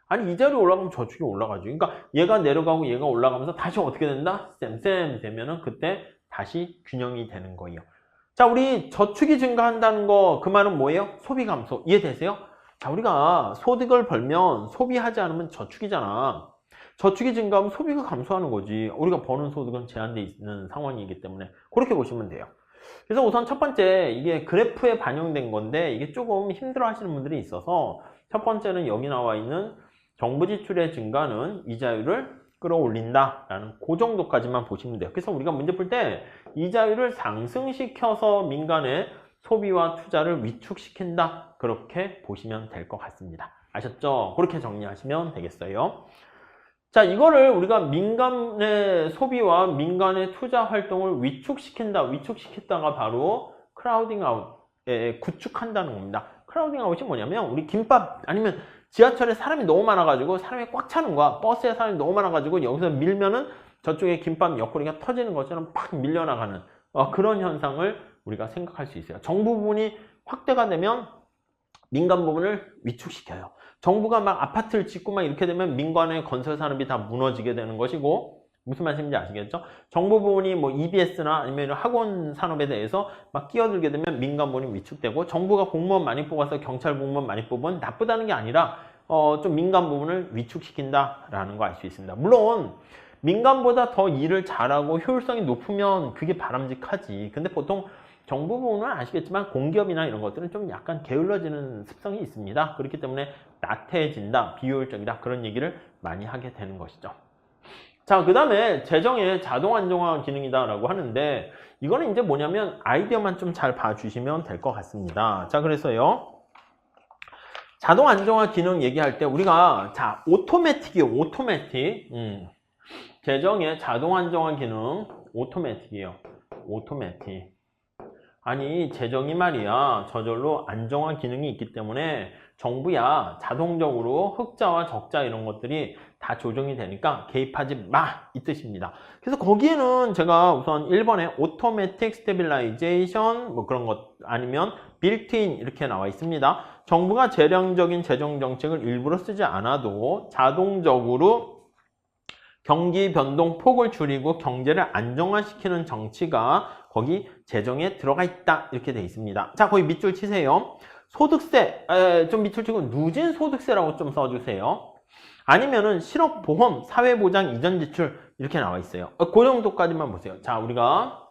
아니, 이자율이 올라가면 저축이 올라가죠. 그러니까 얘가 내려가고 얘가 올라가면서 다시 어떻게 된다? 쌤쌤 되면은 그때 다시 균형이 되는 거예요. 자, 우리 저축이 증가한다는 거, 그 말은 뭐예요? 소비 감소. 이해되세요? 자, 우리가 소득을 벌면 소비하지 않으면 저축이잖아. 저축이 증가하면 소비가 감소하는 거지. 우리가 버는 소득은 제한되어 있는 상황이기 때문에 그렇게 보시면 돼요. 그래서 우선 첫 번째, 이게 그래프에 반영된 건데 이게 조금 힘들어 하시는 분들이 있어서 첫 번째는 여기 나와 있는 정부 지출의 증가는 이자율을 끌어올린다라는 그 정도까지만 보시면 돼요. 그래서 우리가 문제 풀 때 이자율을 상승시켜서 민간의 소비와 투자를 위축시킨다. 그렇게 보시면 될 것 같습니다. 아셨죠? 그렇게 정리하시면 되겠어요. 자, 이거를 우리가 민간의 소비와 민간의 투자 활동을 위축시킨다. 위축시켰다가 바로 크라우딩 아웃에 구축한다는 겁니다. 크라우딩 아웃이 뭐냐면 우리 김밥 아니면 지하철에 사람이 너무 많아가지고 사람이 꽉 차는 거야. 버스에 사람이 너무 많아가지고 여기서 밀면은 저쪽에 김밥 옆구리가 터지는 것처럼 팍 밀려나가는 그런 현상을 우리가 생각할 수 있어요. 정부 부분이 확대가 되면 민간 부분을 위축시켜요. 정부가 막 아파트를 짓고 막 이렇게 되면 민간의 건설 산업이 다 무너지게 되는 것이고, 무슨 말씀인지 아시겠죠? 정부 부분이 뭐 EBS나 아니면 학원 산업에 대해서 막 끼어들게 되면 민간 부분이 위축되고, 정부가 공무원 많이 뽑아서 경찰 공무원 많이 뽑으면 나쁘다는 게 아니라 좀 민간 부분을 위축시킨다라는 거 알 수 있습니다. 물론 민간보다 더 일을 잘하고 효율성이 높으면 그게 바람직하지. 근데 보통 정부 부분은 아시겠지만 공기업이나 이런 것들은 좀 약간 게을러지는 습성이 있습니다. 그렇기 때문에 나태해진다, 비효율적이다, 그런 얘기를 많이 하게 되는 것이죠. 자, 그 다음에 재정의 자동 안정화 기능이다 라고 하는데, 이거는 이제 뭐냐면 아이디어만 좀 잘 봐주시면 될 것 같습니다. 자, 그래서요, 자동 안정화 기능 얘기할 때 우리가, 자, 오토매틱이요. 오토매틱. 재정의 자동 안정화 기능 오토매틱이에요. 오토매틱. 아니, 재정이 말이야 저절로 안정화 기능이 있기 때문에 정부야 자동적으로 흑자와 적자 이런 것들이 다 조정이 되니까 개입하지 마, 이 뜻입니다. 그래서 거기에는 제가 우선 1번에 오토매틱 스테빌라이제이션 뭐 그런 것, 아니면 빌트인 이렇게 나와 있습니다. 정부가 재량적인 재정 정책을 일부러 쓰지 않아도 자동적으로 경기 변동 폭을 줄이고 경제를 안정화시키는 정치가 거기 재정에 들어가 있다, 이렇게 돼 있습니다. 자, 거기 밑줄 치세요. 소득세, 좀 밑줄 치고 누진 소득세라고 좀 써주세요. 아니면은 실업보험, 사회보장 이전 지출 이렇게 나와 있어요. 그 정도까지만 보세요. 자, 우리가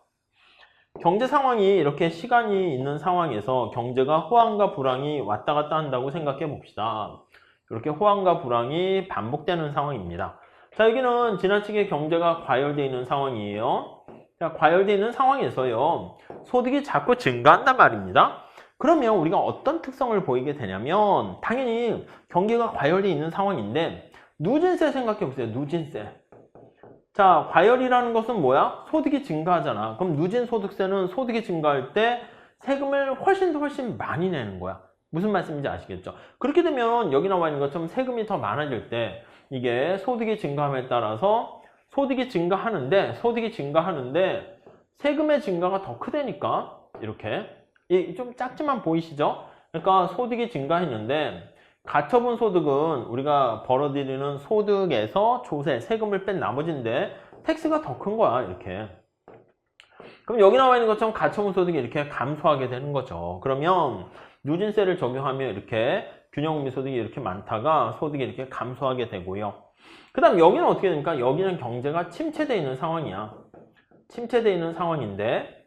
경제 상황이 이렇게 시간이 있는 상황에서 경제가 호황과 불황이 왔다 갔다 한다고 생각해 봅시다. 이렇게 호황과 불황이 반복되는 상황입니다. 자, 여기는 지나치게 경제가 과열되어 있는 상황이에요. 자, 과열되어 있는 상황에서요, 소득이 자꾸 증가한단 말입니다. 그러면 우리가 어떤 특성을 보이게 되냐면, 당연히 경기가 과열되어 있는 상황인데 누진세 생각해 보세요. 누진세. 자, 과열이라는 것은 뭐야? 소득이 증가하잖아. 그럼 누진소득세는 소득이 증가할 때 세금을 훨씬 많이 내는 거야. 무슨 말씀인지 아시겠죠? 그렇게 되면 여기 나와 있는 것처럼 세금이 더 많아질 때 이게 소득이 증가함에 따라서 소득이 증가하는데 세금의 증가가 더 크다니까, 이렇게 좀 작지만 보이시죠? 그러니까 소득이 증가했는데 가처분 소득은 우리가 벌어들이는 소득에서 조세, 세금을 뺀 나머지인데 텍스가 더 큰 거야, 이렇게. 그럼 여기 나와 있는 것처럼 가처분 소득이 이렇게 감소하게 되는 거죠. 그러면 누진세를 적용하면 이렇게 균형미 소득이 이렇게 많다가 소득이 이렇게 감소하게 되고요. 그 다음 여기는 어떻게 되니까, 여기는 경제가 침체되어 있는 상황이야. 침체되어 있는 상황인데,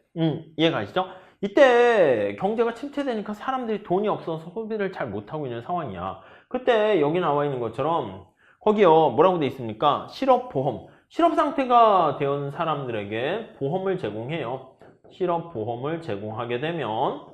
이해가 가시죠? 이때 경제가 침체되니까 사람들이 돈이 없어서 소비를 잘 못하고 있는 상황이야. 그때 여기 나와 있는 것처럼 거기요 뭐라고 돼 있습니까? 실업보험. 실업 상태가 된 사람들에게 보험을 제공해요. 실업보험을 제공하게 되면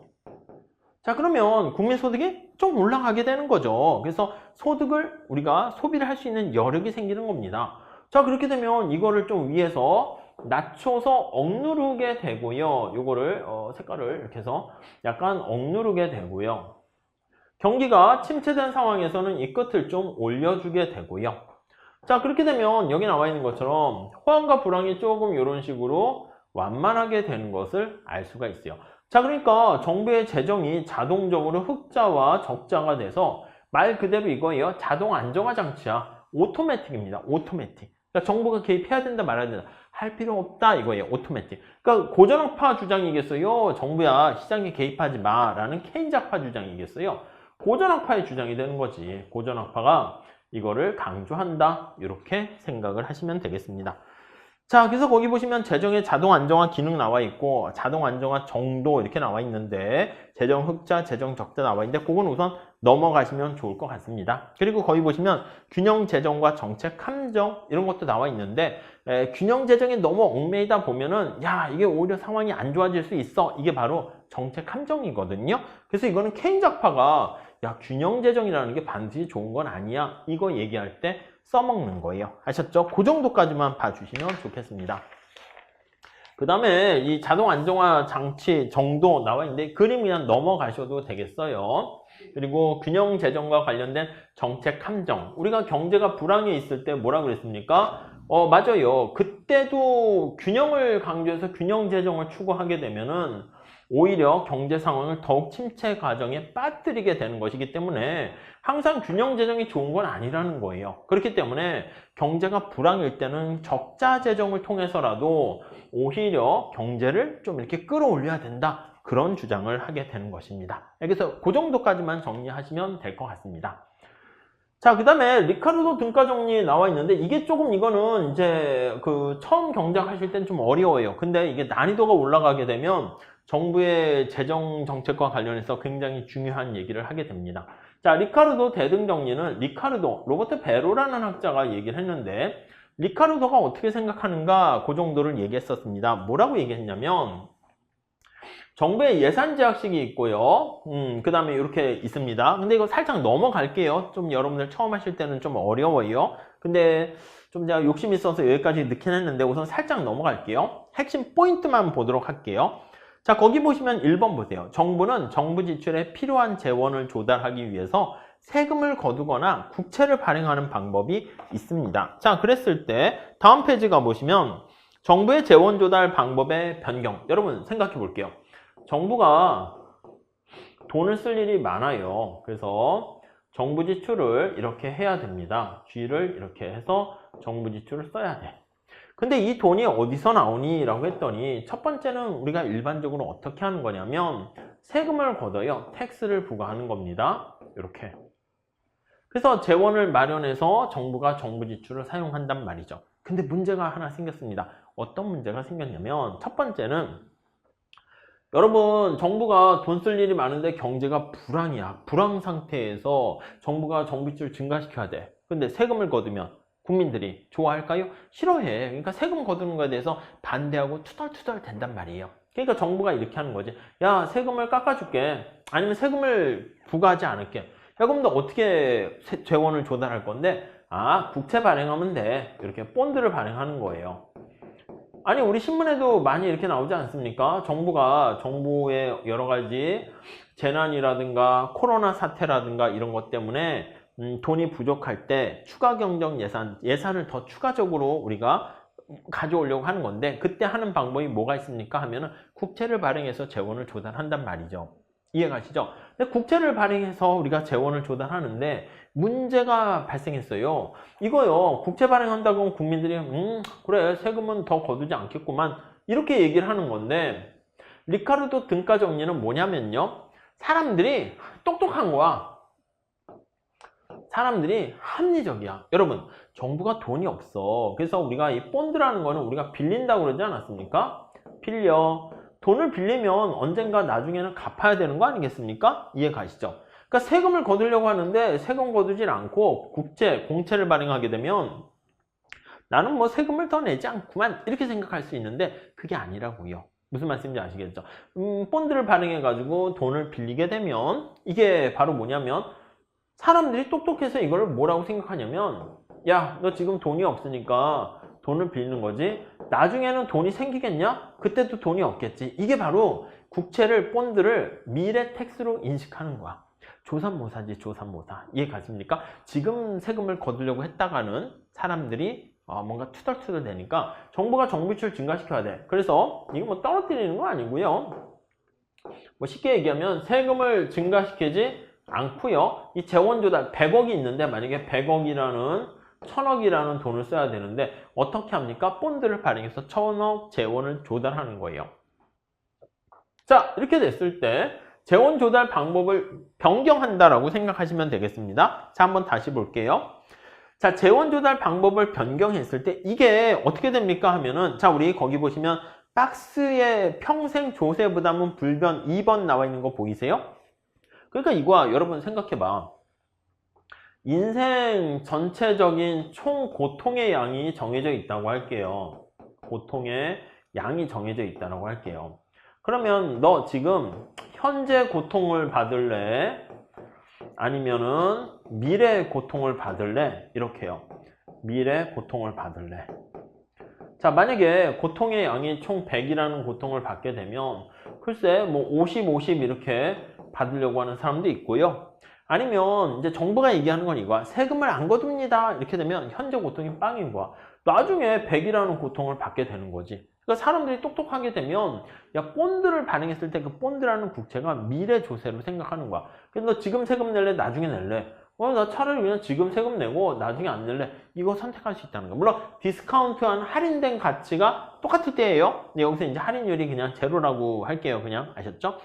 자 그러면 국민소득이 좀 올라가게 되는 거죠. 그래서 소득을 우리가 소비를 할 수 있는 여력이 생기는 겁니다. 자 그렇게 되면 이거를 좀 위에서 낮춰서 억누르게 되고요. 요거를 색깔을 이렇게 해서 약간 억누르게 되고요. 경기가 침체된 상황에서는 이 끝을 좀 올려주게 되고요. 자 그렇게 되면 여기 나와 있는 것처럼 호황과 불황이 조금 이런 식으로 완만하게 되는 것을 알 수가 있어요. 자 그러니까 정부의 재정이 자동적으로 흑자와 적자가 돼서 말 그대로 이거예요. 자동 안정화 장치야. 오토매틱입니다. 오토매틱. 그러니까 정부가 개입해야 된다 말아야 된다. 할 필요 없다 이거예요. 오토매틱. 그러니까 고전학파 주장이겠어요. 정부야 시장에 개입하지 마라는 케인즈학파 주장이겠어요. 고전학파의 주장이 되는 거지. 고전학파가 이거를 강조한다. 이렇게 생각을 하시면 되겠습니다. 자, 그래서 거기 보시면 재정의 자동 안정화 기능 나와 있고 자동 안정화 정도 이렇게 나와 있는데 재정 흑자, 재정 적자 나와 있는데 그건 우선 넘어가시면 좋을 것 같습니다. 그리고 거기 보시면 균형 재정과 정책 함정 이런 것도 나와 있는데 균형 재정에 너무 얽매이다 보면은 야 이게 오히려 상황이 안 좋아질 수 있어. 이게 바로 정책 함정이거든요. 그래서 이거는 케인즈학파가 야 균형 재정이라는 게 반드시 좋은 건 아니야. 이거 얘기할 때 써먹는 거예요. 아셨죠? 그 정도까지만 봐주시면 좋겠습니다. 그 다음에 이 자동 안정화 장치 정도 나와 있는데 그림 그냥 넘어가셔도 되겠어요. 그리고 균형 재정과 관련된 정책 함정. 우리가 경제가 불황에 있을 때 뭐라 그랬습니까? 맞아요. 그때도 균형을 강조해서 균형 재정을 추구하게 되면은 오히려 경제 상황을 더욱 침체 과정에 빠뜨리게 되는 것이기 때문에 항상 균형 재정이 좋은 건 아니라는 거예요. 그렇기 때문에 경제가 불황일 때는 적자 재정을 통해서라도 오히려 경제를 좀 이렇게 끌어올려야 된다. 그런 주장을 하게 되는 것입니다. 그래서 그 정도까지만 정리하시면 될 것 같습니다. 자, 그 다음에 리카르도 등가 정리 나와 있는데 이게 조금 이거는 이제 그 처음 경작하실 땐 좀 어려워요. 근데 이게 난이도가 올라가게 되면 정부의 재정 정책과 관련해서 굉장히 중요한 얘기를 하게 됩니다. 자, 리카르도 대등 정리는 리카르도 로버트 베로라는 학자가 얘기를 했는데 리카르도가 어떻게 생각하는가 그 정도를 얘기했었습니다. 뭐라고 얘기했냐면 정부의 예산 제약식이 있고요. 그 다음에 이렇게 있습니다. 근데 이거 살짝 넘어갈게요. 좀 여러분들 처음 하실 때는 좀 어려워요. 근데 좀 제가 욕심이 있어서 여기까지 넣긴 했는데 우선 살짝 넘어갈게요. 핵심 포인트만 보도록 할게요. 자, 거기 보시면 1번 보세요. 정부는 정부 지출에 필요한 재원을 조달하기 위해서 세금을 거두거나 국채를 발행하는 방법이 있습니다. 자, 그랬을 때 다음 페이지 가보시면 정부의 재원 조달 방법의 변경. 여러분 생각해 볼게요. 정부가 돈을 쓸 일이 많아요. 그래서 정부 지출을 이렇게 해야 됩니다. G를 이렇게 해서 정부 지출을 써야 돼. 근데 이 돈이 어디서 나오니? 라고 했더니 첫 번째는 우리가 일반적으로 어떻게 하는 거냐면 세금을 걷어요. 텍스를 부과하는 겁니다. 이렇게. 그래서 재원을 마련해서 정부가 정부 지출을 사용한단 말이죠. 근데 문제가 하나 생겼습니다. 어떤 문제가 생겼냐면 첫 번째는 여러분 정부가 돈 쓸 일이 많은데 경제가 불황이야. 불황 상태에서 정부가 정부 지출을 증가시켜야 돼. 근데 세금을 거두면 국민들이 좋아할까요? 싫어해. 그러니까 세금 거두는 거에 대해서 반대하고 투덜투덜 된단 말이에요. 그러니까 정부가 이렇게 하는 거지. 야, 세금을 깎아줄게. 아니면 세금을 부과하지 않을게. 야, 그럼 너 어떻게 재원을 조달할 건데? 아, 국채 발행하면 돼. 이렇게 본드를 발행하는 거예요. 아니, 우리 신문에도 많이 이렇게 나오지 않습니까? 정부의 여러 가지 재난이라든가 코로나 사태라든가 이런 것 때문에 돈이 부족할 때 추가 경정 예산을 더 추가적으로 우리가 가져오려고 하는 건데 그때 하는 방법이 뭐가 있습니까? 하면은 국채를 발행해서 재원을 조달한단 말이죠. 이해가시죠? 근데 국채를 발행해서 우리가 재원을 조달하는데 문제가 발생했어요. 이거요. 국채 발행한다고 하면 국민들이 그래 세금은 더 거두지 않겠구만 이렇게 얘기를 하는 건데 리카르도 등가 정리는 뭐냐면요. 사람들이 똑똑한 거야. 사람들이 합리적이야. 여러분 정부가 돈이 없어. 그래서 우리가 이 본드라는 거는 우리가 빌린다고 그러지 않았습니까? 빌려. 돈을 빌리면 언젠가 나중에는 갚아야 되는 거 아니겠습니까? 이해 가시죠? 그러니까 세금을 거두려고 하는데 세금 거두질 않고 공채를 발행하게 되면 나는 뭐 세금을 더 내지 않구만 이렇게 생각할 수 있는데 그게 아니라고요. 무슨 말씀인지 아시겠죠? 본드를 발행해가지고 돈을 빌리게 되면 이게 바로 뭐냐면 사람들이 똑똑해서 이걸 뭐라고 생각하냐면 야, 너 지금 돈이 없으니까 돈을 빌리는 거지 나중에는 돈이 생기겠냐? 그때도 돈이 없겠지. 이게 바로 국채를, 본드를 미래 텍스로 인식하는 거야. 조삼모사지, 조삼모사. 이해 가십니까? 지금 세금을 거두려고 했다가는 사람들이 뭔가 투덜투덜 되니까 정부가 정부이체를 증가시켜야 돼. 그래서 이거 뭐 떨어뜨리는 거 아니고요. 뭐 쉽게 얘기하면 세금을 증가시키지 않고요. 이 재원 조달 100억이 있는데 만약에 100억이라는 1000억이라는 돈을 써야 되는데 어떻게 합니까? 본드를 발행해서 1000억 재원을 조달하는 거예요. 자, 이렇게 됐을 때 재원 조달 방법을 변경한다라고 생각하시면 되겠습니다. 자, 한번 다시 볼게요. 자, 재원 조달 방법을 변경했을 때 이게 어떻게 됩니까 하면은 자, 우리 거기 보시면 박스에 평생 조세 부담은 불변 2번 나와 있는 거 보이세요? 그러니까 이거야. 여러분 생각해 봐. 인생 전체적인 총 고통의 양이 정해져 있다고 할게요. 고통의 양이 정해져 있다고 할게요. 그러면 너 지금 현재 고통을 받을래? 아니면은 미래 고통을 받을래? 이렇게요. 미래 고통을 받을래. 자, 만약에 고통의 양이 총 100이라는 고통을 받게 되면 글쎄 뭐 50, 50 이렇게 받으려고 하는 사람도 있고요. 아니면 이제 정부가 얘기하는 건 이거야. 세금을 안 거둡니다. 이렇게 되면 현재 고통이 빵인 거야. 나중에 100이라는 고통을 받게 되는 거지. 그러니까 사람들이 똑똑하게 되면 야, 본드를 발행했을 때 그 본드라는 국채가 미래 조세로 생각하는 거야. 그래서 너 지금 세금 낼래? 나중에 낼래? 나 차라리 그냥 지금 세금 내고 나중에 안 낼래? 이거 선택할 수 있다는 거야. 물론 디스카운트한 할인된 가치가 똑같을 때예요. 근데 여기서 이제 할인율이 그냥 제로라고 할게요. 그냥 아셨죠?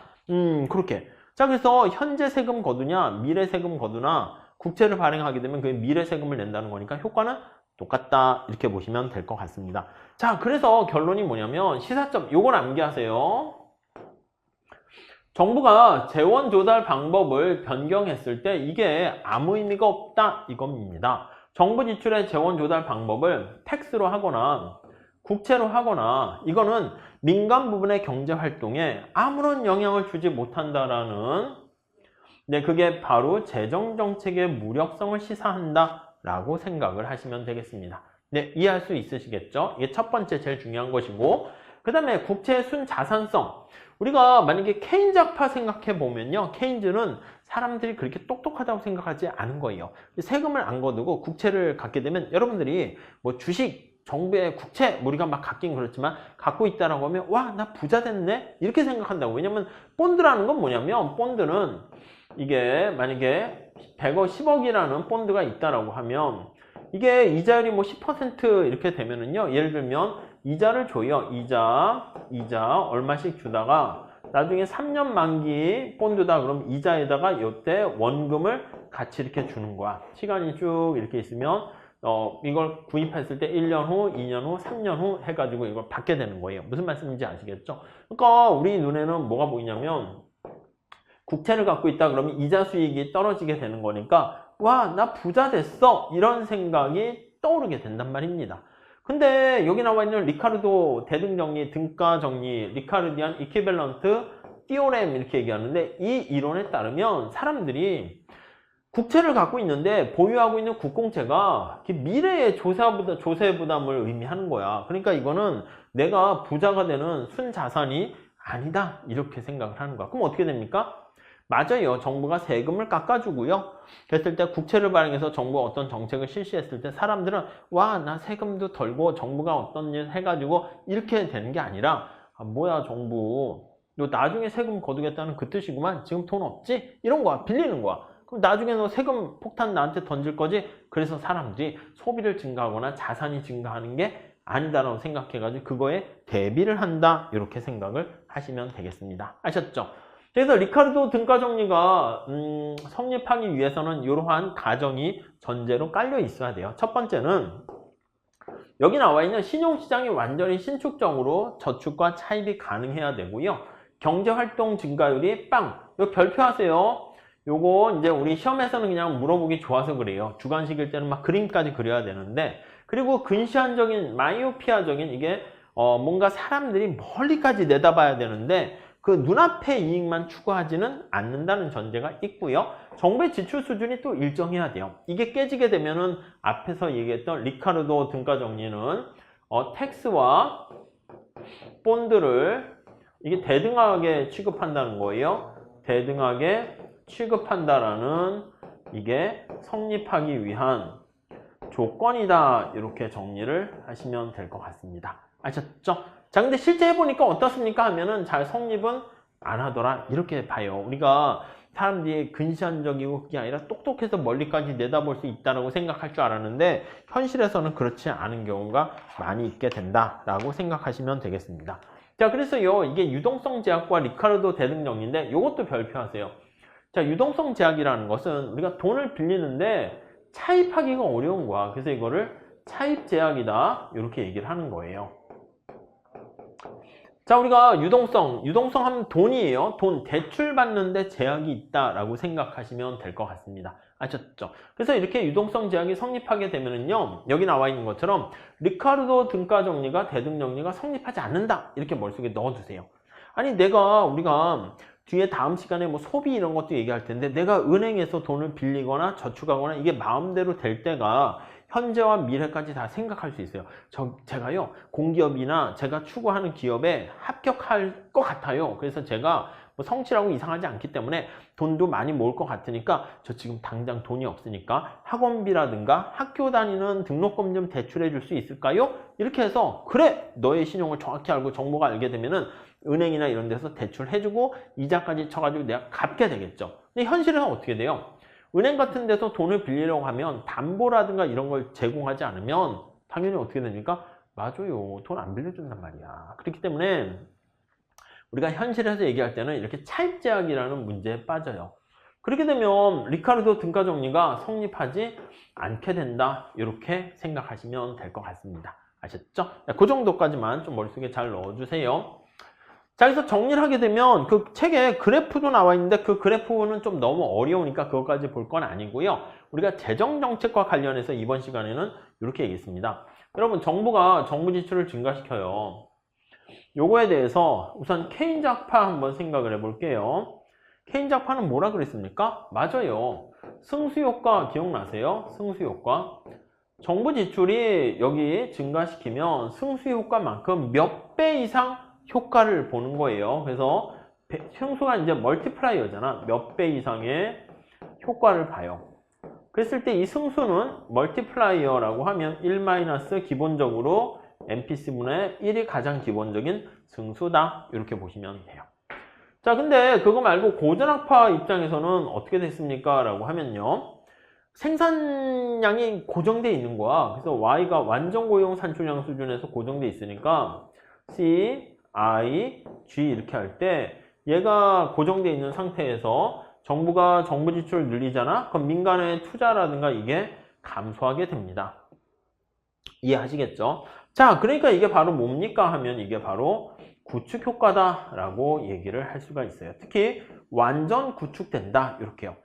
그렇게. 자, 그래서 현재 세금 거두냐, 미래 세금 거두나 국채를 발행하게 되면 그게 미래 세금을 낸다는 거니까 효과는 똑같다. 이렇게 보시면 될 것 같습니다. 자, 그래서 결론이 뭐냐면 시사점, 요걸 암기하세요. 정부가 재원 조달 방법을 변경했을 때 이게 아무 의미가 없다 이겁니다. 정부 지출의 재원 조달 방법을 텍스로 하거나 국채로 하거나 이거는 민간 부분의 경제 활동에 아무런 영향을 주지 못한다라는 그게 바로 재정 정책의 무력성을 시사한다라고 생각을 하시면 되겠습니다. 네, 이해할 수 있으시겠죠? 이게 첫 번째 제일 중요한 것이고 그 다음에 국채의 순자산성. 우리가 만약에 케인즈학파 생각해 보면요. 케인즈는 사람들이 그렇게 똑똑하다고 생각하지 않은 거예요. 세금을 안 거두고 국채를 갖게 되면 여러분들이 뭐 주식, 정부의 국채, 우리가 막 갖긴 그렇지만 갖고 있다라고 하면 와, 나 부자 됐네? 이렇게 생각한다고. 왜냐면 본드라는 건 뭐냐면 본드는 이게 만약에 100억, 10억이라는 본드가 있다라고 하면 이게 이자율이 뭐 10% 이렇게 되면은요. 예를 들면 이자를 줘요. 이자 얼마씩 주다가 나중에 3년 만기 본드다 그럼 이자에다가 이때 원금을 같이 이렇게 주는 거야. 시간이 쭉 이렇게 있으면 이걸 구입했을 때 1년 후, 2년 후, 3년 후 해가지고 이걸 받게 되는 거예요. 무슨 말씀인지 아시겠죠? 그러니까 우리 눈에는 뭐가 보이냐면 국채를 갖고 있다 그러면 이자 수익이 떨어지게 되는 거니까 와, 나 부자 됐어 이런 생각이 떠오르게 된단 말입니다. 근데 여기 나와 있는 리카르도 대등정리, 등가정리, 리카르디안 이퀴밸런트 띠오렘 이렇게 얘기하는데 이 이론에 따르면 사람들이 국채를 갖고 있는데 보유하고 있는 국공채가 미래의 조세 부담을 의미하는 거야. 그러니까 이거는 내가 부자가 되는 순자산이 아니다 이렇게 생각을 하는 거야. 그럼 어떻게 됩니까? 맞아요. 정부가 세금을 깎아주고요. 그랬을 때 국채를 발행해서 정부가 어떤 정책을 실시했을 때 사람들은 와, 나 세금도 덜고 정부가 어떤 일 해가지고 이렇게 되는 게 아니라 뭐야 정부 너 나중에 세금 거두겠다는 그 뜻이구만. 지금 돈 없지? 이런 거야. 빌리는 거야. 그럼 나중에 너 세금 폭탄 나한테 던질 거지? 그래서 사람들이 소비를 증가하거나 자산이 증가하는 게 아니다라고 생각해가지고 그거에 대비를 한다 이렇게 생각을 하시면 되겠습니다. 아셨죠? 그래서 리카르도 등가정리가 성립하기 위해서는 이러한 가정이 전제로 깔려 있어야 돼요. 첫 번째는 여기 나와 있는 신용시장이 완전히 신축적으로 저축과 차입이 가능해야 되고요. 경제활동 증가율이 빵! 이거 별표하세요. 요거 이제 우리 시험에서는 그냥 물어보기 좋아서 그래요. 주관식일 때는 막 그림까지 그려야 되는데, 그리고 근시안적인 마이오피아적인 이게 뭔가 사람들이 멀리까지 내다봐야 되는데 그 눈앞의 이익만 추구하지는 않는다는 전제가 있고요. 정부의 지출 수준이 또 일정해야 돼요. 이게 깨지게 되면은 앞에서 얘기했던 리카르도 등가 정리는 텍스와 본드를 이게 대등하게 취급한다는 거예요. 대등하게 취급한다라는 이게 성립하기 위한 조건이다. 이렇게 정리를 하시면 될 것 같습니다. 아셨죠? 자, 근데 실제 해보니까 어떻습니까? 하면은 잘 성립은 안 하더라. 이렇게 봐요. 우리가 사람들이 근시안적이고 그게 아니라 똑똑해서 멀리까지 내다볼 수 있다고 생각할 줄 알았는데 현실에서는 그렇지 않은 경우가 많이 있게 된다라고 생각하시면 되겠습니다. 자, 그래서요, 이게 유동성 제약과 리카르도 대등 정리인데 이것도 별표하세요. 자, 유동성 제약이라는 것은 우리가 돈을 빌리는데 차입하기가 어려운 거야. 그래서 이거를 차입 제약이다. 이렇게 얘기를 하는 거예요. 자, 우리가 유동성 하면 돈이에요. 돈 대출 받는데 제약이 있다라고 생각하시면 될 것 같습니다. 아셨죠? 그래서 이렇게 유동성 제약이 성립하게 되면은요, 여기 나와 있는 것처럼 리카르도 등가 정리가 대등 정리가 성립하지 않는다. 이렇게 머릿속에 넣어두세요. 아니, 우리가 뒤에 다음 시간에 뭐 소비 이런 것도 얘기할 텐데 내가 은행에서 돈을 빌리거나 저축하거나 이게 마음대로 될 때가 현재와 미래까지 다 생각할 수 있어요. 제가요, 공기업이나 제가 추구하는 기업에 합격할 것 같아요. 그래서 제가 뭐 성실하고 이상하지 않기 때문에 돈도 많이 모을 것 같으니까 저 지금 당장 돈이 없으니까 학원비라든가 학교 다니는 등록금 좀 대출해 줄 수 있을까요? 이렇게 해서 그래! 너의 신용을 정확히 알고 정보가 알게 되면은 은행이나 이런 데서 대출해주고 이자까지 쳐가지고 내가 갚게 되겠죠. 근데 현실은 어떻게 돼요? 은행 같은 데서 돈을 빌리려고 하면 담보라든가 이런 걸 제공하지 않으면 당연히 어떻게 됩니까? 맞아요. 돈 안 빌려준단 말이야. 그렇기 때문에 우리가 현실에서 얘기할 때는 이렇게 차입제약이라는 문제에 빠져요. 그렇게 되면 리카르도 등가 정리가 성립하지 않게 된다. 이렇게 생각하시면 될 것 같습니다. 아셨죠? 그 정도까지만 좀 머릿속에 잘 넣어주세요. 자, 그래서 정리를 하게 되면 그 책에 그래프도 나와 있는데 그 그래프는 좀 너무 어려우니까 그것까지 볼 건 아니고요. 우리가 재정정책과 관련해서 이번 시간에는 이렇게 얘기했습니다. 여러분, 정부가 정부 지출을 증가시켜요. 요거에 대해서 우선 케인즈 학파 한번 생각을 해볼게요. 케인즈 학파는 뭐라 그랬습니까? 맞아요. 승수효과 기억나세요? 승수효과. 정부 지출이 여기 증가시키면 승수효과만큼 몇 배 이상 효과를 보는 거예요. 그래서 승수가 이제 멀티플라이어잖아. 몇 배 이상의 효과를 봐요. 그랬을 때 이 승수는 멀티플라이어라고 하면 1- 기본적으로 MPC분의 1이 가장 기본적인 승수다. 이렇게 보시면 돼요. 자, 근데 그거 말고 고전학파 입장에서는 어떻게 됐습니까? 라고 하면요. 생산량이 고정되어 있는 거야. 그래서 Y가 완전 고용 산출량 수준에서 고정되어 있으니까 C, I, G 이렇게 할 때 얘가 고정되어 있는 상태에서 정부가 정부 지출을 늘리잖아? 그럼 민간의 투자라든가 이게 감소하게 됩니다. 이해하시겠죠? 자, 그러니까 이게 바로 뭡니까? 하면 이게 바로 구축 효과다라고 얘기를 할 수가 있어요. 특히 완전 구축된다. 이렇게요.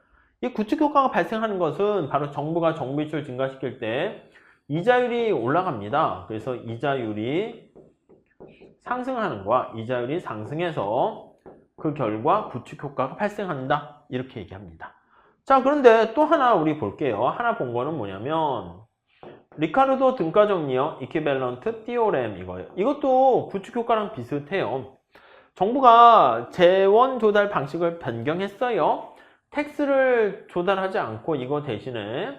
이 구축 효과가 발생하는 것은 바로 정부가 정부 지출을 증가시킬 때 이자율이 올라갑니다. 그래서 이자율이 상승하는 거야. 이자율이 상승해서 그 결과 구축 효과가 발생한다. 이렇게 얘기합니다. 자, 그런데 또 하나 우리 볼게요. 하나 본 거는 뭐냐면 리카르도 등가 정리요. 이퀴밸런트 띠오렘 이거예요. 이것도 구축 효과랑 비슷해요. 정부가 재원 조달 방식을 변경했어요. 텍스를 조달하지 않고 이거 대신에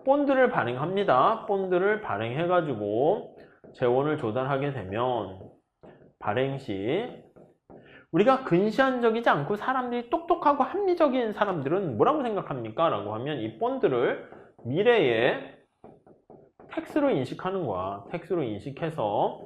본드를 발행합니다. 본드를 발행해가지고 재원을 조달하게 되면 발행 시 우리가 근시안적이지 않고 사람들이 똑똑하고 합리적인 사람들은 뭐라고 생각합니까? 라고 하면 이 본드를 미래에 텍스로 인식하는 거야. 텍스로 인식해서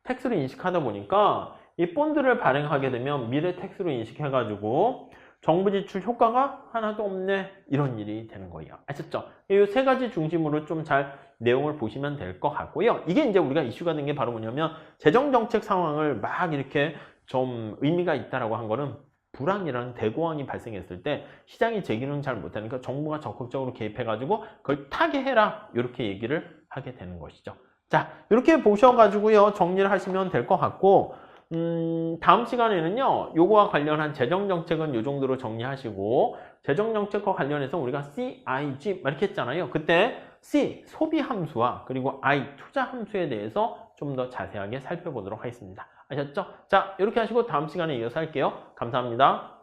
텍스로 인식하다 보니까 이 본드를 발행하게 되면 미래 텍스로 인식해가지고 정부 지출 효과가 하나도 없네. 이런 일이 되는 거예요. 아셨죠? 이 세 가지 중심으로 좀 잘 내용을 보시면 될 것 같고요. 이게 이제 우리가 이슈가 된 게 바로 뭐냐면 재정정책 상황을 막 이렇게 좀 의미가 있다라고 한 거는 불황이라는 대공황이 발생했을 때 시장이 제 기능 잘 못하니까 정부가 적극적으로 개입해가지고 그걸 타개해라 이렇게 얘기를 하게 되는 것이죠. 자, 이렇게 보셔가지고요 정리를 하시면 될 것 같고 다음 시간에는요 요거와 관련한 재정정책은 요 정도로 정리하시고 재정정책과 관련해서 우리가 CIG 이렇게 했잖아요. 그때 C 소비함수와 그리고 I 투자함수에 대해서 좀 더 자세하게 살펴보도록 하겠습니다. 아셨죠? 자, 이렇게 하시고 다음 시간에 이어서 할게요. 감사합니다.